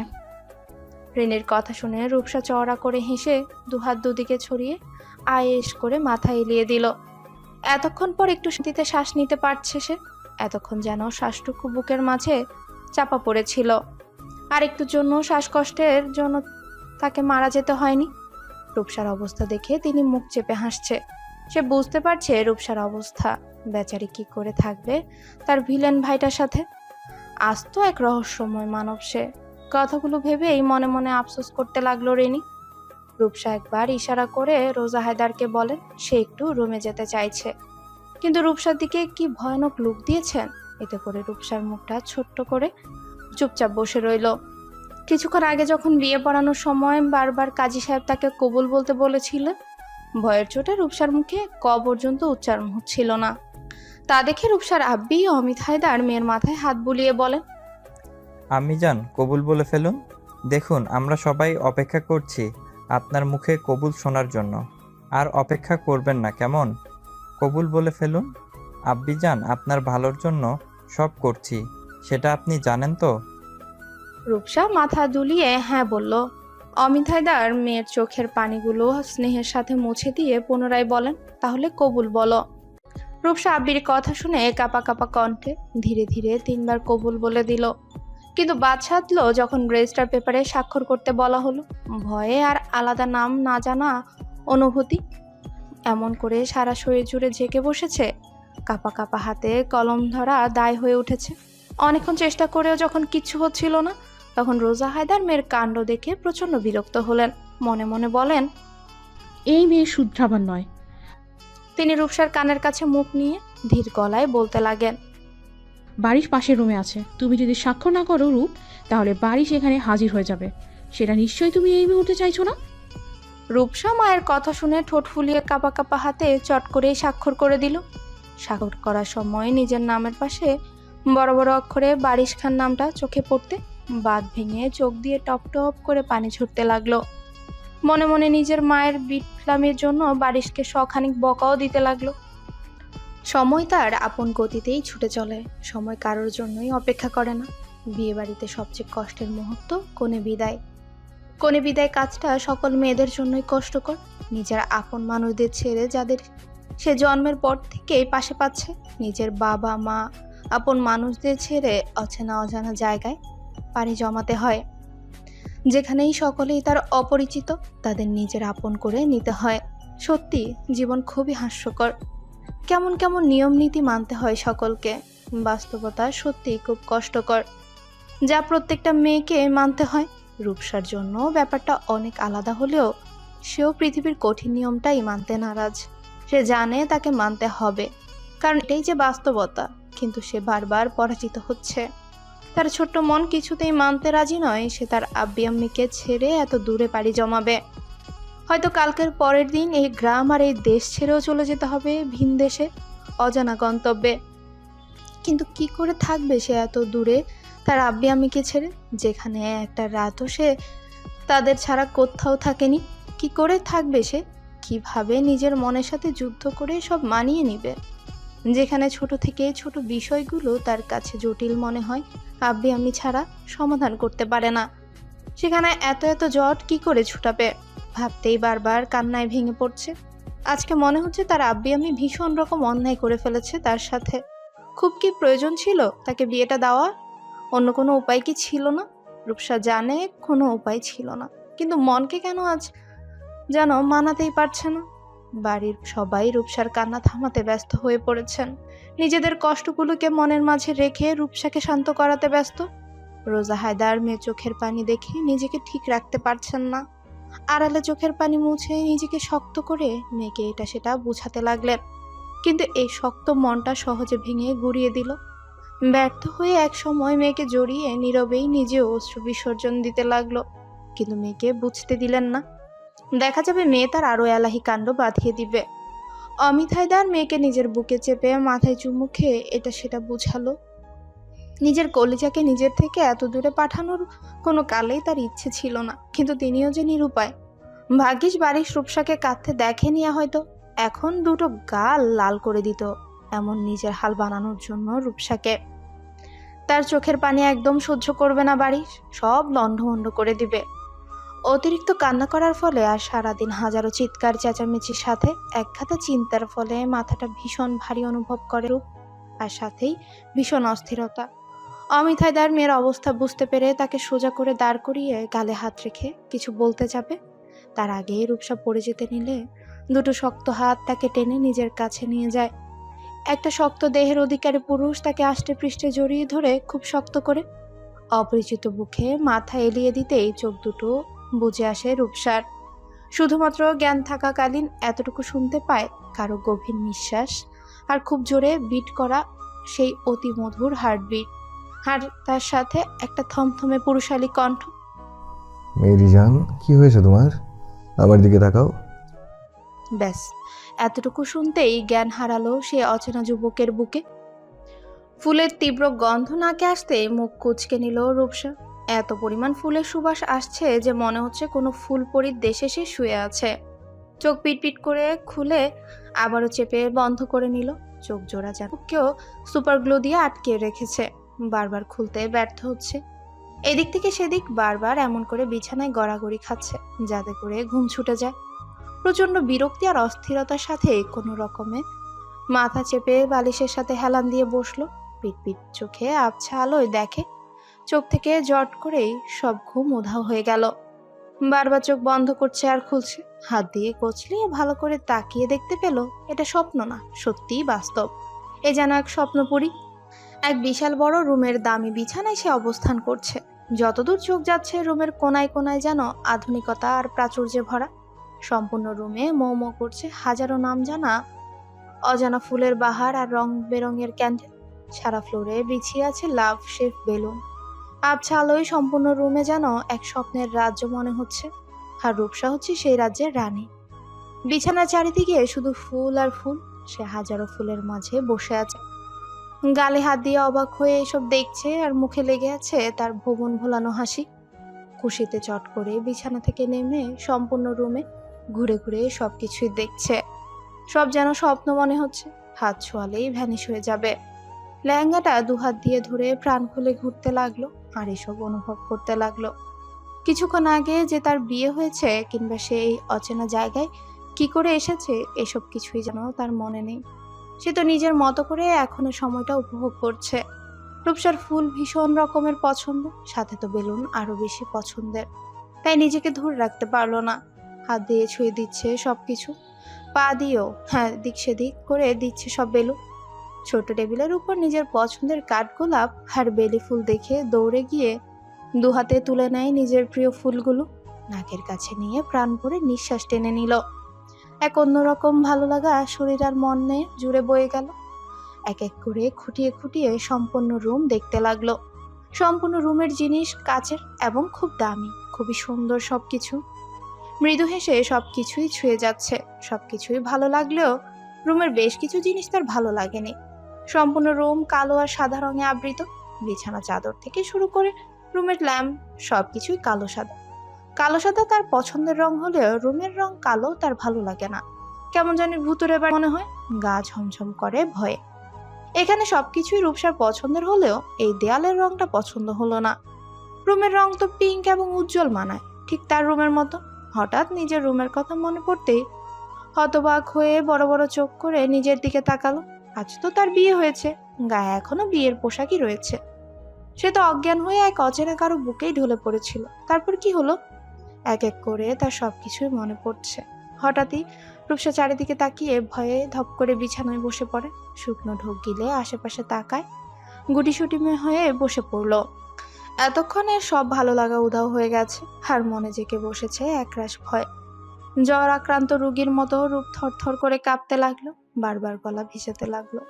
রিনির কথা শুনে রূপসা চওড়া করে হেসে দুহাত দুদিকে ছড়িয়ে আয়েশ করে মাথা এলিয়ে দিল। এতক্ষণ পর একটু শান্তিতে শ্বাস নিতে পারছে সে। এতক্ষণ যেন শ্বাসটুকু বুকের মাঝে চাপা পড়েছিল। আর একটুর জন্য শ্বাসকষ্টের জন্য তাকে মারা যেতে হয়নি। রূপসার অবস্থা দেখে তিনি মুখ চেপে হাসছে। সে বুঝতে পারছে রূপসার অবস্থা। বেচারি কি করে থাকবে তার ভিলেন ভাইটার সাথে। আজ তো এক রহস্যময় মানব সে। কথাগুলো ভেবেই মনে মনে আফসোস করতে লাগলো রিনি। রূপসা একবার ইশারা করে রোজা হায়দারকে বলেন সে একটু রুমে যেতে চাইছে, কিন্তু রূপসার দিকে কি ভয়ানক লুক দিয়েছেন। এতে করে রূপসার মুখটা ছোট্ট করে চুপচাপ বসে রইল। কিছুক্ষণ আগে যখন বিয়ে পড়ানোর সময় বারবার কাজী সাহেব তাকে কবুল বলতে বলেছিলেন, ভয়ের চোটে রূপসার মুখে ক পর্যন্ত উচ্চারণ হচ্ছিল না। তা দেখে রূপসার আব্বি অমিত হায়দার মেয়ের মাথায় হাত বুলিয়ে বলেন, আম্মি যান কবুল বলে ফেলুন। দেখুন আমরা সবাই অপেক্ষা করছি আপনার মুখে কবুল শোনার জন্য। আর অপেক্ষা করবেন না কেমন? কবুল বলে ফেলুন। আব্বি যান আপনার ভালোর জন্য সব করছি, সেটা আপনি জানেন তো? রূপসা মাথা দুলিয়ে হ্যাঁ বলল। অমিত হায়দার মেয়ের চোখের পানিগুলো স্নেহের সাথে মুছে দিয়ে পুনরায় বলেন, তাহলে কবুল বলো। রূপসা আব্বির কথা শুনে কাপা কাপা কণ্ঠে ধীরে ধীরে 3 বার কবুল বলে দিল। কিন্তু বাদ সাধলো যখন রেজিস্টার পেপারে স্বাক্ষর করতে বলা হলো। ভয়ে আর আলাদা নাম না জানা অনুভূতি এমন করে সারা শরীর জুড়ে ঝেঁকে বসেছে। কাপা কাপা হাতে কলম ধরা দায় হয়ে উঠেছে। অনেকক্ষণ চেষ্টা করেও যখন কিচ্ছু হচ্ছিল না, তখন রোজা হায়দার মেয়ের কাণ্ড দেখে প্রচণ্ড বিরক্ত হলেন। মনে মনে বলেন, এই মেয়ে শুদ্ধাবার নয়। তিনি রূপসার কানের কাছে মুখ নিয়ে ধীর গলায় বলতে লাগেন, বাড়ির পাশের রুমে আছে। তুমি যদি স্বাক্ষর না করো রূপ, তাহলে বাড়ি সেখানে হাজির হয়ে যাবে। সেটা নিশ্চয়ই তুমি এই মুহূর্তে চাইছো না? রূপসা মায়ের কথা শুনে ঠোঁট ফুলিয়ে কাপা কাপা হাতে চট করে স্বাক্ষর করে দিল। স্বাক্ষর করার সময় নিজের নামের পাশে বড় বড় অক্ষরে বারিশ খান নামটা চোখে পড়তে বাঁধ ভেঙে চোখ দিয়ে টপ টপ করে পানি ঝরতে লাগলো। মনে মনে নিজের মায়ের বিপ্লবের জন্য বারিশকে শখানিক বকাও দিতে লাগলো। সময় তার আপন গতিতেই ছুটে চলে। সময় কারোর জন্যই অপেক্ষা করে না। বিয়ে বাড়িতে সবচেয়ে কষ্টের মুহূর্ত কনে বিদায়। কনে বিদায় কাজটা সকল মেয়েদের জন্যই কষ্টকর। নিজের আপন মানুষদের ছেড়ে যাদের সে জন্মের পর থেকেই পাশে পাচ্ছে, নিজের বাবা মা আপন মানুষদের ছেড়ে অচেনা অজানা জায়গায় পাড়ি জমাতে হয়, যেখানেই সকলেই তার অপরিচিত। তাদের নিজের আপন করে নিতে হয়। সত্যি জীবন খুবই হাস্যকর। কেমন কেমন নিয়ম নীতি মানতে হয় সকলকে। বাস্তবতা সত্যি খুব কষ্টকর, যা প্রত্যেকটা মেয়েকে মানতে হয়। রূপসার জন্য ব্যাপারটা অনেক আলাদা হলেও সেও পৃথিবীর কঠিন নিয়মটাই মানতে নারাজ। সে জানে তাকে মানতে হবে, কারণ এটাই যে বাস্তবতা। কিন্তু সে বারবার পরাজিত হচ্ছে। তার ছোট্ট মন কিছুতেই মানতে রাজি নয় সে তার আব্বি আম্মিকে ছেড়ে এত দূরে পাড়ি জমাবে। হয়তো কালকের পরের দিন এই গ্রাম আর এই দেশ ছেড়েও চলে যেতে হবে ভিন দেশে, অজানা গন্তব্যে। কিন্তু কি করে থাকবে সে এত দূরে তার আব্বি আম্মিকে ছেড়ে, যেখানে একটা রাতও সে তাদের ছাড়া কোথাও থাকেনি? কি করে থাকবে সে? কিভাবে নিজের মনের সাথে যুদ্ধ করে সব মানিয়ে নিবে? যেখানে ছোট থেকে ছোট বিষয়গুলো তার কাছে জটিল মনে হয়, আব্বি আম্মি ছাড়া সমাধান করতে পারে না। সেখানে এত এত জট কি করে ছুটাবে? ভাবতেই বারবার কান্নায় ভেঙে পড়ছে। আজকে মনে হচ্ছে তার আব্বি আম্মি ভীষণ রকম অন্যায় করে ফেলেছে তার সাথে। খুব কি প্রয়োজন ছিল তাকে বিয়েটা দেওয়া? অন্য কোনো উপায় কি ছিল না? রূপসা জানে কোনো উপায় ছিল না, কিন্তু মনকে কেন আজ যেন মানাতেই পারছে না। বাড়ির সবাই রূপসার কান্না থামাতে ব্যস্ত হয়ে পড়েছেন। নিজেদের কষ্টগুলোকে মনের মাঝে রেখে রূপসাকে শান্ত করাতে ব্যস্ত। রোজা হায়দার মেয়ে চোখের পানি দেখে নিজেকে ঠিক রাখতে পারছেন না। আড়ালে চোখের পানি মুছে নিজেকে শক্ত করে মেয়েকে এটা সেটা বুঝাতে লাগলেন, কিন্তু এই শক্ত মনটা সহজে ভেঙে গুঁড়িয়ে দিল। ব্যর্থ হয়ে এক সময় মেয়েকে জড়িয়ে নীরবেই নিজে অশ্রু বিসর্জন দিতে লাগলো, কিন্তু মেয়েকে বুঝতে দিলেন না। দেখা যাবে মেয়ে তার আরো এলাহি কাণ্ড বাঁধিয়ে দিবে। অমিত হায়দার মেয়েকে নিজের বুকে চেপে মাথায় চুমু খেয়ে এটা সেটা বুঝালো। নিজের কলিজাকে নিজের থেকে এত দূরে পাঠানোর কোনো কালেই তার ইচ্ছে ছিল না, কিন্তু তিনিও যে নিরুপায়। ভাগ্যিস বাড়ির রূপসাকে কাঁদতে দেখেনি হয়তো, এখন দুটো গাল লাল করে দিত এমন নিজের হাল বানানোর জন্য রূপসাকে। তার চোখের পানি একদম সহ্য করবে না বাড়ি, সব লণ্ডভণ্ড করে দিবে। অতিরিক্ত কান্না করার ফলে আর সারাদিন হাজারো চিৎকার চেঁচামেচির সাথে একঘাতা চিন্তার ফলে মাথাটা ভীষণ ভারী অনুভব করে রূপ, আর সাথেই ভীষণ অস্থিরতা। অমিতায় তার মেয়ের অবস্থা বুঝতে পেরে তাকে সোজা করে দাঁড় করিয়ে গালে হাত রেখে কিছু বলতে যাবে, তার আগেই রূপসা পড়ে যেতে নিলে দুটো শক্ত হাত তাকে টেনে নিজের কাছে নিয়ে যায়। একটা শক্ত দেহের অধিকারী পুরুষ তাকে আষ্টে পৃষ্ঠে জড়িয়ে ধরে খুব শক্ত করে। অপরিচিত বুকে মাথা এলিয়ে দিতেই চোখ দুটো বুজে আসে রূপসার। শুধুমাত্র জ্ঞান থাকাকালীন এতটুকু শুনতে পায় কারো গভীর নিঃশ্বাস আর খুব জোরে বিট করা সেই অতি মধুর হার্টবিট, আর তার সাথে একটা থমথমে পুরুষালী কণ্ঠ। মেরি জান, কি হয়েছে তোমার? আমার দিকে তাকাও। ব্যাস এতটুকু শুনতেই জ্ঞান হারালো সে অচেনা যুবকের বুকে। ফুলের তীব্র গন্ধ নাকে আসতে মুখ কুঁচকে নিল রূপসা। এত পরিমাণ ফুলের সুবাস আসছে যে মনে হচ্ছে কোনো ফুলপরীর দেশে সে শুয়ে আছে। চোখ পিটপিট করে খুলে আবারও চেপে বন্ধ করে নিল। চোখ জোড়া যেন কেউ সুপার গ্লু দিয়ে আটকে রেখেছে, বারবার খুলতে ব্যর্থ হচ্ছে। এদিক থেকে সেদিক বারবার এমন করে বিছানায় গড়াগড়ি খাচ্ছে যাতে করে ঘুম ছুটে যায়। প্রচন্ড বিরক্তি আর অস্থিরতার সাথে কোনো রকমে মাথা চেপে বালিশের সাথে হেলান দিয়ে বসলো। পিটপিট চোখে আবছা আলোয় দেখে চোখ থেকে জট করেই সব ঘুম উধাও হয়ে গেল। বারবার চোখ বন্ধ করছে আর খুলছে, হাত দিয়ে কচলিয়ে ভালো করে তাকিয়ে দেখতে পেল এটা স্বপ্ন না, সত্যিই বাস্তব। এ যেন এক স্বপ্নপুরী। এক বিশাল বড় রুমের দামি বিছানায় সে অবস্থান করছে। যতদূর চোখ যাচ্ছে রুমের কোনায় কোনায় যেন আধুনিকতা আর প্রাচুর্যে ভরা। সম্পূর্ণ রুমে মৌ মৌ করছে হাজারো নাম জানা অজানা ফুলের বাহার আর রং বেরঙের ক্যান্ডেল। সারা ফ্লোরে বিছিয়ে আছে লাভ শেপ বেলুন। আবছা আলোয় সম্পূর্ণ রুমে যেন এক স্বপ্নের রাজ্য মনে হচ্ছে, আর রূপসা হচ্ছে সেই রাজ্যের রানী। বিছানার চারিদিকে শুধু ফুল আর ফুল, সে হাজারো ফুলের মাঝে বসে আছে, গালে হাত দিয়ে অবাক হয়ে এসব দেখছে, আর মুখে লেগে আছে তার ভুবন ভোলানো হাসি। খুশিতে চট করে বিছানা থেকে নেমে সম্পূর্ণ রুমে ঘুরে ঘুরে সবকিছুই দেখছে। সব যেন স্বপ্ন মনে হচ্ছে, হাত ছোঁয়ালেই ভ্যানিশ হয়ে যাবে। লেহেঙ্গাটা দুহাত দিয়ে ধরে প্রাণ খুলে ঘুরতে লাগলো আর এসব অনুভব করতে লাগলো। কিছুক্ষণ আগে যে তার বিয়ে হয়েছে কিংবা সে এই অচেনা জায়গায় কি করে এসেছে এসব কিছুই যেন তার মনে নেই। সে তো নিজের মতো করে এখনো সময়টা উপভোগ করছে। রূপসার ফুল ভীষণ রকমের পছন্দ, সাথে তো বেলুন আরো বেশি পছন্দের, তাই নিজেকে ধরে রাখতে পারলো না। হাত দিয়ে ছুঁয়ে দিচ্ছে সবকিছু, পা দিয়েও হ্যাঁ দিক সেদিক করে দিচ্ছে সব বেলুন। ছোট টেবিলের উপর নিজের পছন্দের কাঠগোলাপ আর বেলি ফুল দেখে দৌড়ে গিয়ে দুহাতে তুলে নেয় নিজের প্রিয় ফুলগুলো, নাকের কাছে নিয়ে প্রাণ ভরে নিঃশ্বাস টেনে নিল। এক অন্যরকম ভালো লাগা শরীর আর মনে জুড়ে বয়ে গেল। এক এক করে খুঁটিয়ে খুঁটিয়ে সম্পূর্ণ রুম দেখতে লাগলো। সম্পূর্ণ রুমের জিনিস কাচের এবং খুব দামি, খুবই সুন্দর সবকিছু। মৃদু হেসে সবকিছুই ছুঁয়ে যাচ্ছে। সবকিছুই ভালো লাগলেও রুমের বেশ কিছু জিনিস তার ভালো লাগেনি। সম্পূর্ণ রুম কালো আর সাদা রঙে আবৃত। বিছানা চাদর থেকে শুরু করে রুমের ল্যাম্প সবকিছুই কালো সাদা। কালো সাদা তার পছন্দের রং হলেও রুমের রং কালো তার ভালো লাগে না। কেমন জানি ভুতুরে বা মনে হয়, গা ঝমঝম করে ভয়ে। এখানে সবকিছুই রূপসার পছন্দের হলেও এই দেয়ালের রংটা পছন্দ হলো না। রুমের রং তো পিঙ্ক এবং উজ্জ্বল মানায়, ঠিক তার রুমের মতো। হঠাৎ নিজের রুমের কথা মনে পড়তেই হতবাক হয়ে বড় বড় চোখ করে নিজের দিকে তাকালো। আজ তো তার বিয়ে হয়েছে, গায়ে এখনো বিয়ের পোশাকই রয়েছে। সে তো অজ্ঞান হয়ে এক অচেনা কারো বুকেই ঢলে পড়েছিল। তারপর কি হলো? এক এক করে তার সবকিছুই মনে পড়ছে। হঠাৎই রূপসা চারিদিকে তাকিয়ে ভয়ে ধপ করে বিছানায় বসে পড়ে। শুকনো ঢোক গিলে আশেপাশে তাকায়, গুটিসুটি হয়ে বসে পড়ল। এতক্ষণে সব ভালো লাগা উধাও হয়ে গেছে, আর মনে জেঁকে বসেছে একরাশ ভয়। জ্বর আক্রান্ত রোগীর মতো রূপ থরথর করে কাঁপতে লাগলো, বারবার গলা ভিজাতে লাগলো,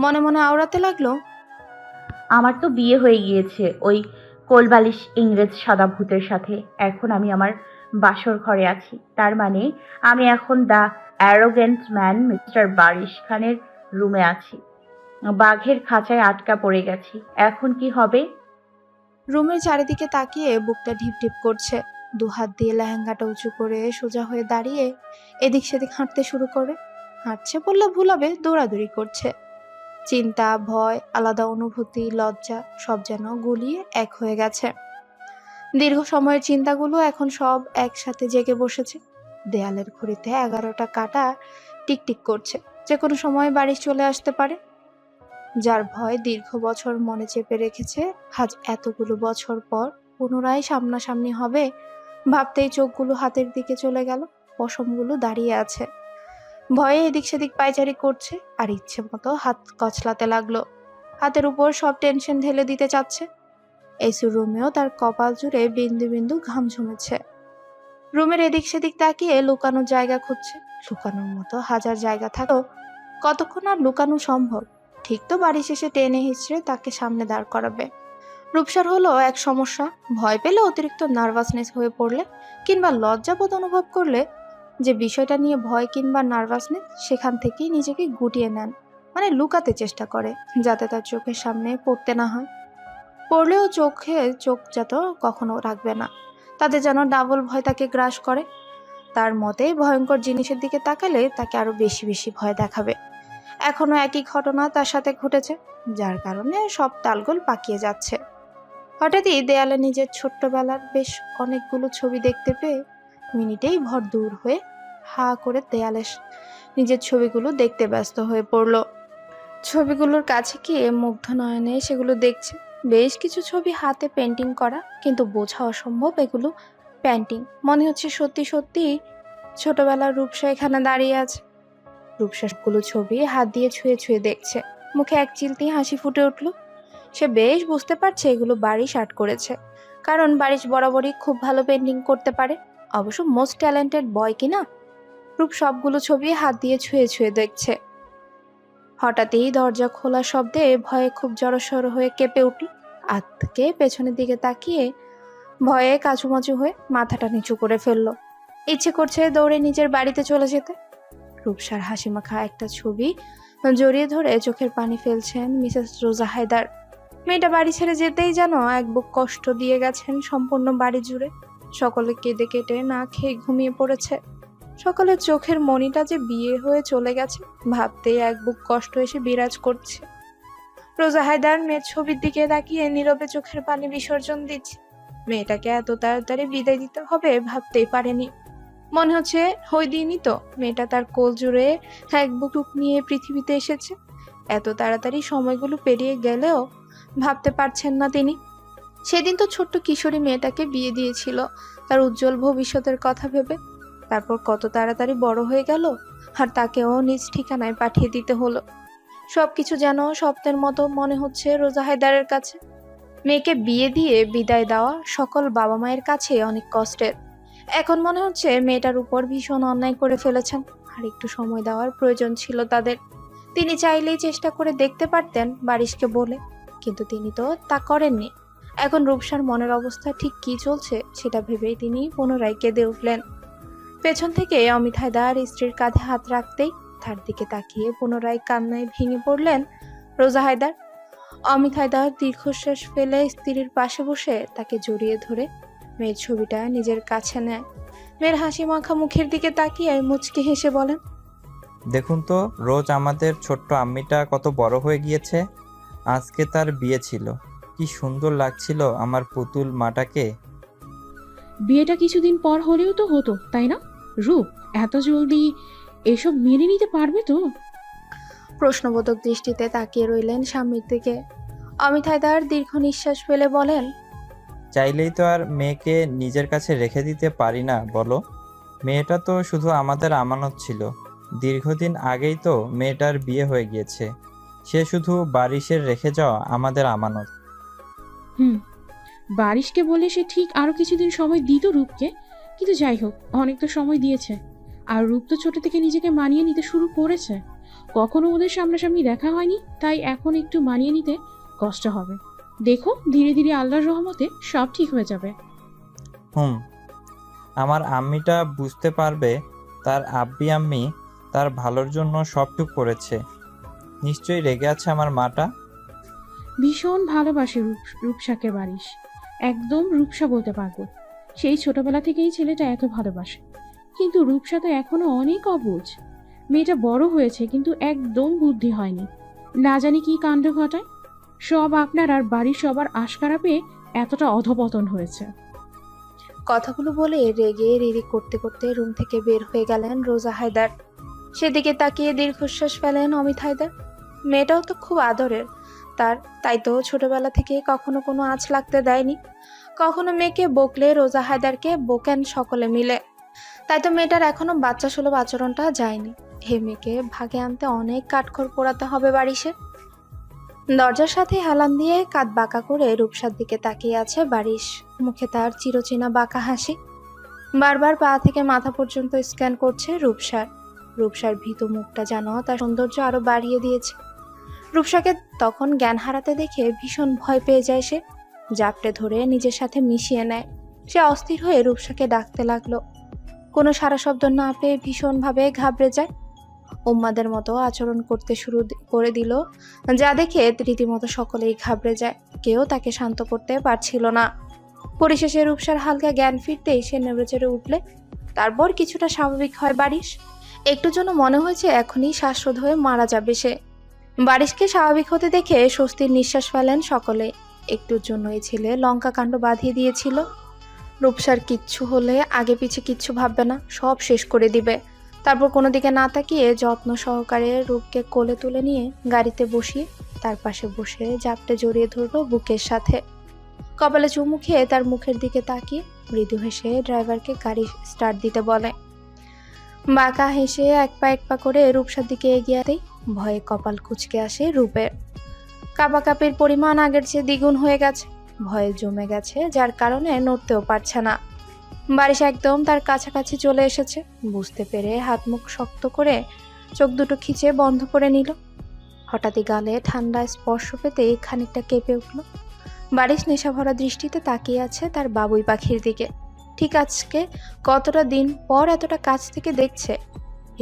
মনে মনে আওড়াতে লাগলো, আমার তো বিয়ে হয়ে গিয়েছে ওই কোলবালিশ ইংরেজ সাদা ভূতের সাথে। এখন আমি আমার বাসর ঘরে আছি। তার মানে আমি এখন দ্য অ্যারোগেন্ট ম্যান মিস্টার বারিশ খানের রুমে আছি। বাঘের খাঁচায় আটকা পড়ে গেছি। এখন কি হবে? রুমের চারিদিকে তাকিয়ে বুকটা ঢিপ ঢিপ করছে। দুহাত দিয়ে লেহেঙ্গাটা উঁচু করে সোজা হয়ে দাঁড়িয়ে এদিক সেদিক হাঁটতে শুরু করে। হাঁটছে বললে ভুল হবে, দৌড়াদৌড়ি করছে। চিন্তা, ভয়, আলাদা অনুভূতি, লজ্জা সব যেন গুলিয়ে এক হয়ে গেছে। দীর্ঘ সময়ের চিন্তাগুলো এখন সব একসাথে জেগে বসেছে। দেয়ালের ঘড়িতে 11টা কাঁটা টিকটিক করছে, যে কোনো সময় বাড়ি চলে আসতে পারে। যার ভয় দীর্ঘ বছর মনে চেপে রেখেছে, আজ এতগুলো বছর পর পুনরায় সামনাসামনি হবে ভাবতেই চোখগুলো হাতের দিকে চলে গেল। পশমগুলো দাঁড়িয়ে আছে, ভয়ে এদিক সেদিক পায়চারি করছে আর ইচ্ছে মতো হাত কচলাতে লাগলো। হাতের উপর সব টেনশন ঢেলে দিতে চাচ্ছে। এসি রুমেও তার কপাল জুড়ে বিন্দু বিন্দু ঘাম জমেছে। রুমের এদিক সেদিক তাকিয়ে লুকানোর জায়গা খুঁজছে। লুকানোর মতো হাজার জায়গা থাকলেও কতক্ষণ আর লুকানো সম্ভব? ঠিক তো বাড়ি শেষে টেনে হিচড়ে তাকে সামনে দাঁড় করাবে। রূপসার হলো এক সমস্যা, ভয় পেলে, অতিরিক্ত নার্ভাসনেস হয়ে পড়লে কিংবা লজ্জাবোধ অনুভব করলে যে বিষয়টা নিয়ে ভয় কিংবা নার্ভাসনেস, সেখান থেকেই নিজেকে গুটিয়ে নেন, মানে লুকাতে চেষ্টা করে, যাতে তার চোখের সামনে পড়তে না হয়। পড়লেও চোখে চোখ যাতে কখনো রাখবে না, তাতে যেন ডাবল ভয় তাকে গ্রাস করে। তার মতে ভয়ঙ্কর জিনিসের দিকে তাকালে তাকে আরো বেশি বেশি ভয় দেখাবে। এখনো একই ঘটনা তার সাথে ঘটেছে, যার কারণে সব তালগোল পাকিয়ে যাচ্ছে। হঠাৎই দেয়ালে নিজের ছোট্টবেলার বেশ অনেকগুলো ছবি দেখতে পেয়ে মিনিটেই ভর দূর হয়ে হা করে দেয়ালে নিজের ছবিগুলো দেখতে ব্যস্ত হয়ে পড়ল। ছবিগুলোর কাছে গিয়ে মুগ্ধ নয়নে সেগুলো দেখছে। বেশ কিছু ছবি হাতে পেন্টিং করা, কিন্তু বোঝা অসম্ভব এগুলো পেন্টিং। মনে হচ্ছে সত্যি সত্যি ছোটবেলার রূপসা এখানে দাঁড়িয়ে আছে। রূপসাগুলো ছবি হাত দিয়ে ছুঁয়ে ছুঁয়ে দেখছে, মুখে এক চিলতি হাসি ফুটে উঠল। সে বেশ বুঝতে পারছে এগুলো বারিশ আর্ট করেছে, কারণ বারিশ বরাবরই খুব ভালো পেন্টিং করতে পারে, অবশ্য মোস্ট ট্যালেন্টেড বয় কিনা। রূপ সবগুলো ছবি হাত দিয়ে ছুঁয়ে ছুঁয়ে দেখছে। হঠাৎই দরজা খোলা শব্দে ভয়ে খুব জড়সড় হয়ে কেঁপে উঠল। আতকে পেছনের দিকে তাকিয়ে ভয়ে কাচুমাচু হয়ে মাথাটা নিচু করে ফেলল। ইচ্ছে করছে দৌড়ে নিজের বাড়িতে চলে যেতে। রূপসার হাসিমাখা একটা ছবি জড়িয়ে ধরে চোখের পানি ফেলছেন মিসেস রোজা হায়দার। মেয়েটা বাড়ি ছেড়ে যেতেই যেন এক বুক কষ্ট দিয়ে গেছেন সম্পূর্ণ বাড়ি জুড়ে। সকলে কেঁদে কেটে না খেয়ে ঘুমিয়ে পড়েছে। সকলের চোখের মণিটা যে বিয়ে হয়ে চলে গেছে ভাবতেই এক বুক কষ্ট এসে বিরাজ করছে। রোজা হায়দার মেয়ের ছবির দিকে তাকিয়ে নীরবে চোখের পানি বিসর্জন দিচ্ছে। মেয়েটাকে এত তাড়াতাড়ি বিদায় দিতে হবে ভাবতেই পারেনি। মনে হচ্ছে ওই দিনই তো মেয়েটা তার কোল জুড়ে এক বুক নিয়ে পৃথিবীতে এসেছে। এত তাড়াতাড়ি সময়গুলো পেরিয়ে গেলেও ভাবতে পারছেন না তিনি। সেদিন তো ছোট্ট কিশোরী মেয়েটাকে বিয়ে দিয়েছিল তার উজ্জ্বল ভবিষ্যতের কথা ভেবে। তারপর কত তাড়াতাড়ি বড় হয়ে গেল, আর তাকেও নিজ ঠিকানায় পাঠিয়ে দিতে হলো। সবকিছু যেন স্বপ্নের মতো মনে হচ্ছে রোজা হায়দারের কাছে। মেয়েকে বিয়ে দিয়ে বিদায় দেওয়া সকল বাবা মায়ের কাছে অনেক কষ্টের। এখন মনে হচ্ছে মেয়েটার উপর ভীষণ অন্যায় করে ফেলেছেন, আর একটু সময় দেওয়ার প্রয়োজন ছিল তাদের। তিনি চাইলেই চেষ্টা করে দেখতে পারতেন বারিশকে বলে, কিন্তু তিনি তো তা করেননি। এখন রূপসার মনের অবস্থা ঠিক কি চলছে সেটা ভেবেই তিনি পুনরায় কেঁদে উঠলেন। পেছন থেকে অমিত হায়দার স্ত্রীর কাঁধে হাত রাখতেই তার দিকে তাকিয়ে পুনরায় কান্নায় ভেঙে পড়লেন রোজা হায়দার। অমিত হায়দার দীর্ঘশ্বাস ফেলে স্ত্রীর পাশে বসে তাকে জড়িয়ে ধরে মেয়ের ছবিটা নিজের কাছে নেয়। মেয়ের হাসি মাখা মুখের দিকে তাকিয়ে মুচকি হেসে বলেন, দেখুন তো রোজ আমাদের ছোট্ট আম্মিটা কত বড় হয়ে গিয়েছে। আজকে তার বিয়ে ছিল, কি সুন্দর লাগছিল আমার পুতুল মাটাকে। বিয়েটা কিছুদিন পর হলেও তো হতো, তাই না? রূপ এত জলদি এসব মেনে নিতে পারবে তো? প্রশ্নবোধক দৃষ্টিতে তাকিয়ে রইলেন স্বামীর দিকে। অমিত হায়দার দীর্ঘ নিঃশ্বাস ফেলে বলেন, চাইলেই তো আর মেয়েকে নিজের কাছে রেখে দিতে পারি না বলো। মেয়েটা তো শুধু আমাদের আমানত ছিল। দীর্ঘদিন আগেই তো মেয়েটার বিয়ে হয়ে গিয়েছে। সে শুধু বারিশের রেখে যাওয়া আমাদের আমানত। বারিশকে বলে সে ঠিক আরো কিছুদিন সময় দিত রূপকে, কিন্তু যাই হোক অনেক তো সময় দিয়েছে। আর রূপ তো ছোট থেকে নিজেকে মানিয়ে নিতে শুরু করেছে। কখনো ওদের সামনাসামনি দেখা হয়নি, তাই এখন একটু মানিয়ে নিতে কষ্ট হবে। দেখো ধীরে ধীরে আল্লাহর রহমতে সব ঠিক হয়ে যাবে। আমার আম্মিটা বুঝতে পারবে তার আব্বি আম্মি তার ভালোর জন্য সবটুক করেছে। নিশ্চয়ই রেগে আছে আমার মাটা। ভীষণ ভালোবাসে রূপসাকে বারিশ, একদম রূপসা বলতে পারবো। সেই ছোটবেলা থেকেই ছেলেটা এত ভালোবাসে, কিন্তু রূপসা তো এখনো অনেক অবুঝ। মেয়েটা বড় হয়েছে কিন্তু একদম বুদ্ধি হয়নি, না জানি কি কাণ্ড ঘটায়। সব আপনার আর বাড়ির সবার আশকারা পেয়ে এতটা অধপতন হয়েছে। কথাগুলো বলে রেগে রিরি করতে করতে রুম থেকে বের হয়ে গেলেন রোজা হায়দার। সেদিকে তাকিয়ে দীর্ঘশ্বাস ফেলেন অমিত হায়দার। মেয়েটাও তো খুব আদরের তার, তাই তো ছোটবেলা থেকে কখনো কোনো আঁচ লাগতে দেয়নি। কখনো মেয়েকে বকলে রোজা হায়দারকে বোকেন সকলে মিলে। তাই তো মেয়েটার এখনো বাচ্চা সুলভ আচরণটা যায়নি। হে মেয়েকে ভাগে আনতে অনেক কাঠখড় পোড়াতে হবে বারিশে। দরজার সাথে হেলান দিয়ে কাঁধ বাঁকা করে রূপসার দিকে তাকিয়ে আছে বারিশ। মুখে তার চিরচেনা বাঁকা হাসি। বারবার পা থেকে মাথা পর্যন্ত স্ক্যান করছে রূপসার। রূপসার ভীতু মুখটা যেন তার সৌন্দর্য আরো বাড়িয়ে দিয়েছে। রূপসাকে তখন জ্ঞান হারাতে দেখে ভীষণ ভয় পেয়ে যায় সে। জাপটে ধরে নিজের সাথে মিশিয়ে নেয়। সে অস্থির হয়ে রূপসাকে ডাকতে লাগলো। কোনো সারা শব্দ না পেয়ে ভীষণভাবে ঘাবড়ে যায়। উম্মাদের মতো আচরণ করতে শুরু করে দিল, যা দেখে রীতিমতো সকলেই ঘাবড়ে যায়। কেউ তাকে শান্ত করতে পারছিল না। পরিশেষে রূপসার হালকা জ্ঞান ফিরতেই সে নেড়েচেড়ে উঠলে। তারপর কিছুটা স্বাভাবিক হয় বারিশ। একটুর জন্য মনে হয়েছে এখনই শ্বাসরোধ হয়ে মারা যাবে সে। বারিশকে স্বাভাবিক হতে দেখে স্বস্তির নিঃশ্বাস ফেলেন সকলে। একটুর জন্য এই ছেলে লঙ্কা কাণ্ড বাঁধিয়ে দিয়েছিল। রূপসার কিচ্ছু হলে আগে পিছে কিচ্ছু ভাববে না, সব শেষ করে দিবে। তারপর কোনো দিকে না তাকিয়ে যত্ন সহকারে রূপকে কোলে তুলে নিয়ে গাড়িতে বসিয়ে তার পাশে বসে জাপটে জড়িয়ে ধরলো বুকের সাথে। কপালে চুমু খেয়ে তার মুখের দিকে তাকিয়ে মৃদু হেসে ড্রাইভারকে গাড়ি স্টার্ট দিতে বলে। বাঁকা হেসে এক পা করে রূপসার দিকে এগিয়েতেই ভয়ে কপাল কুঁচকে আসে রূপের। কাঁপাকাঁপির পরিমাণ আগের চেয়ে দ্বিগুণ হয়ে গেছে। ভয়ে জমে গেছে, যার কারণে নড়তেও পারছে না। বারিশ একদম তার কাছাকাছি চলে এসেছে। বুঝতে পেরে হাত মুখ শক্ত করে চোখ দুটো খিচে বন্ধ করে নিল। হঠাৎই গালে ঠান্ডা স্পর্শ পেতেই খানিকটা কেঁপে উঠল। বারিশ নেশাভরা দৃষ্টিতে তাকিয়ে আছে তার বাবুই পাখির দিকে। ঠিক আজকে কতটা দিন পর এতটা কাছ থেকে দেখছে।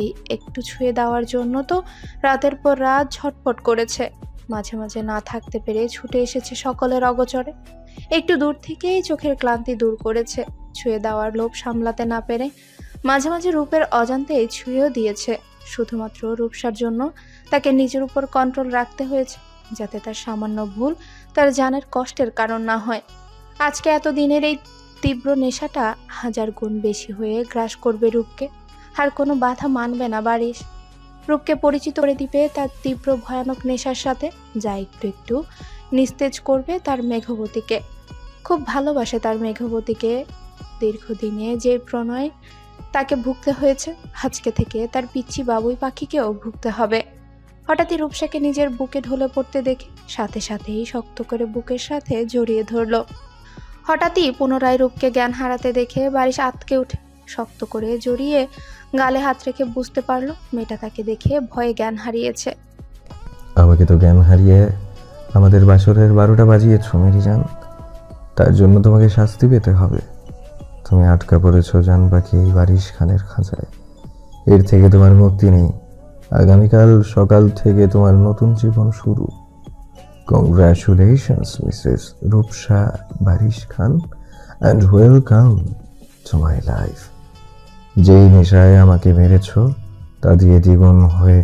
এই একটু ছুঁয়ে দেওয়ার জন্য তো রাতের পর রাত ঝটপট করেছে। মাঝে মাঝে না থাকতে পেরে ছুটে এসেছে সকলের অগোচরে। একটু দূর থেকেই চোখের ক্লান্তি দূর করেছে। ছুঁয়ে দেওয়ার লোভ সামলাতে না পেরে মাঝে মাঝে রূপের অজান্তেই ছুঁয়েও দিয়েছে। শুধুমাত্র রূপসার জন্য তাকে নিজের উপর কন্ট্রোল রাখতে হয়েছে, যাতে তার সামান্য ভুল তার জানের কষ্টের কারণ না হয়। আজকে এত দিনের এই তীব্র নেশাটা 1000 গুণ বেশি হয়ে গ্রাস করবে রূপকে। আর কোনো বাধা মানবে না বারিশ। রূপকে পরিচিত করে দিবে তার তীব্র ভয়ানক নেশার সাথে, যা একটু একটু নিস্তেজ করবে তার মেঘবতীকে। খুব ভালোবাসে তার মেঘবতীকে। দীর্ঘদিনে যে প্রণয় তাকে ভুগতে হয়েছে, আজকে থেকে তার পিচ্চি বাবুই পাখিকেও ভুগতে হবে। হঠাৎই রূপসাকে নিজের বুকে ঢলে পড়তে দেখে সাথে সাথেই শক্ত করে বুকের সাথে জড়িয়ে ধরল। হঠাৎই পুনরায় রূপকে জ্ঞান হারাতে দেখে বারিশ আঁতকে উঠে শক্ত করে জড়িয়ে গালে হাত রেখে বুঝতে পারলো মেয়েটা তাকে দেখে ভয়ে জ্ঞান হারিয়েছে। আমাকে তো জ্ঞান হারিয়ে আমাদের বাসরের 12টা বাজিয়েছ মেরি জান। তার জন্য তোমাকে শাস্তি পেতে হবে। তুমি আটকা পড়েছ জান পাখি এই বারিশ খানের খাঁচায়। এর থেকে তোমার মুক্তি নেই। আগামীকাল সকাল থেকে তোমার নতুন জীবন শুরু। Congratulations Mrs Rupsa Barish Khan, and welcome to my life. যেই নেশায় আমাকে মেরেছ তা দিয়ে দ্বিগুণ হয়ে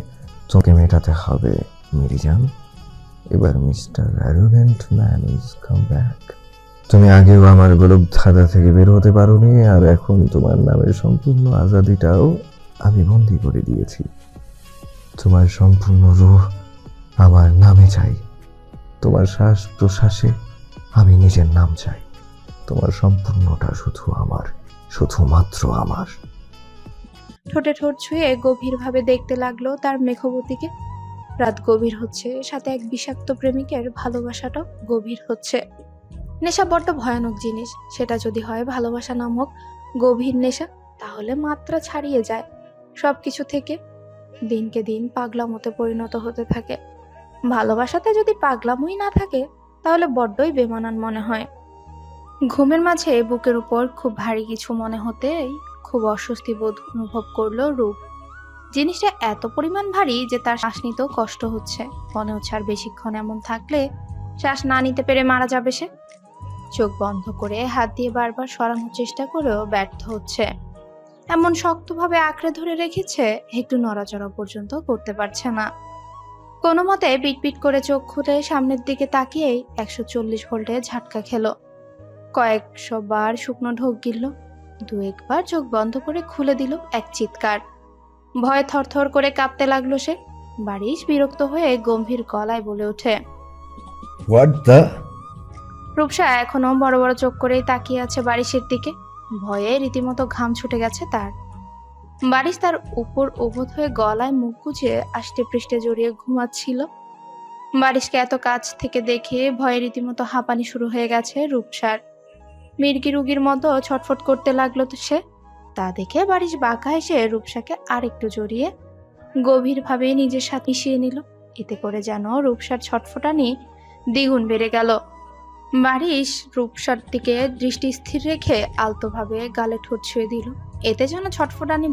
তোমাকে মেটাতে হবে মেরি জান। এবার mister arrogant man is come back. তুমি আগেও আমার গোলক ধাঁধা থেকে বের হতে পারোনি, আর এখন তোমার নামের সম্পূর্ণ আজাদিটাও আমি বন্দি করে দিয়েছি। তোমার সম্পূর্ণ রূহ আমার নামে চাই। তোমার শ্বাস প্রশ্বাসে আমি নিজের নাম চাই। তোমার সম্পূর্ণটা শুধু আমার, শুধুমাত্র আমার। ঠোঁটে ঠোঁট ছুঁয়ে গভীরভাবে দেখতে লাগলো তার মেঘবতীকে। রাত গভীর হচ্ছে, সাথে এক বিষাক্ত প্রেমিকের ভালোবাসাটাও গভীর হচ্ছে। নেশা বড্ড ভয়ানক জিনিস। সেটা যদি হয় ভালোবাসা নামক গভীর নেশা, তাহলে মাত্রা ছাড়িয়ে যায় সবকিছু থেকে। দিনকে দিন পাগলামোতে পরিণত হতে থাকে। ভালোবাসাতে যদি পাগলামোই না থাকে, তাহলে বড্ডই বেমানান মনে হয়। ঘুমের মাঝে বুকের উপর খুব ভারী কিছু মনে হতেই খুব অস্বস্তি বোধ অনুভব করলো রূপ। জিনিসটা এত পরিমাণ ভারী যে তার শ্বাস নিতেও কষ্ট হচ্ছে। মনে হচ্ছে আর বেশিক্ষণ এমন থাকলে শ্বাস না নিতে পেরে মারা যাবে সে। চোখ বন্ধ করে হাত দিয়ে বারবার সরানোর চেষ্টা করেও ব্যর্থ হচ্ছে। এমন শক্তভাবে আঁকড়ে ধরে রেখেছে একটু নড়াচড়া পর্যন্ত করতে পারছে না। কোনো মতে পিটপিট করে চোখ খুলে সামনের দিকে তাকিয়েই 140 ভোল্টে ঝাটকা খেলো। কয়েকশো বার শুকনো ঢোক গিলল, দু একবার চোখ বন্ধ করে খুলে দিল এক চিৎকার। ভয়ে থরথর করে কাঁপতে লাগলো সে। বারিশ বিরক্ত হয়ে গম্ভীর গলায় বলে ওঠে, হোয়াট দ্য? রূপসা এখনো বড় বড় চোখ করেই তাকিয়ে আছে বারিশের দিকে। ভয়ে রীতিমতো ঘাম ছুটে গেছে তার। বারিশ তার উপর উবুধ হয়ে গলায় মুখ গুজে আষ্টে পৃষ্ঠে জড়িয়ে ঘুমাচ্ছিল। বারিশকে এত কাছ থেকে দেখে ভয়ে রীতিমতো হাঁপানি শুরু হয়ে গেছে রূপসার। মির্গি রুগীর মতো ছটফট করতে লাগলো তো সে। তা দেখে বারিশ বাঁকা এসে রূপসাকে আরেকটু জড়িয়ে গভীরভাবে নিজের সাথে মিশিয়ে নিল। এতে করে যেন রূপসার ছটফটানি দ্বিগুণ বেড়ে গেল। বারিশ রূপসার দিকে দৃষ্টি স্থির রেখে আলতোভাবে গালে ঠোঁট ছুঁয়ে দিল। এতে যেন ছটফটানি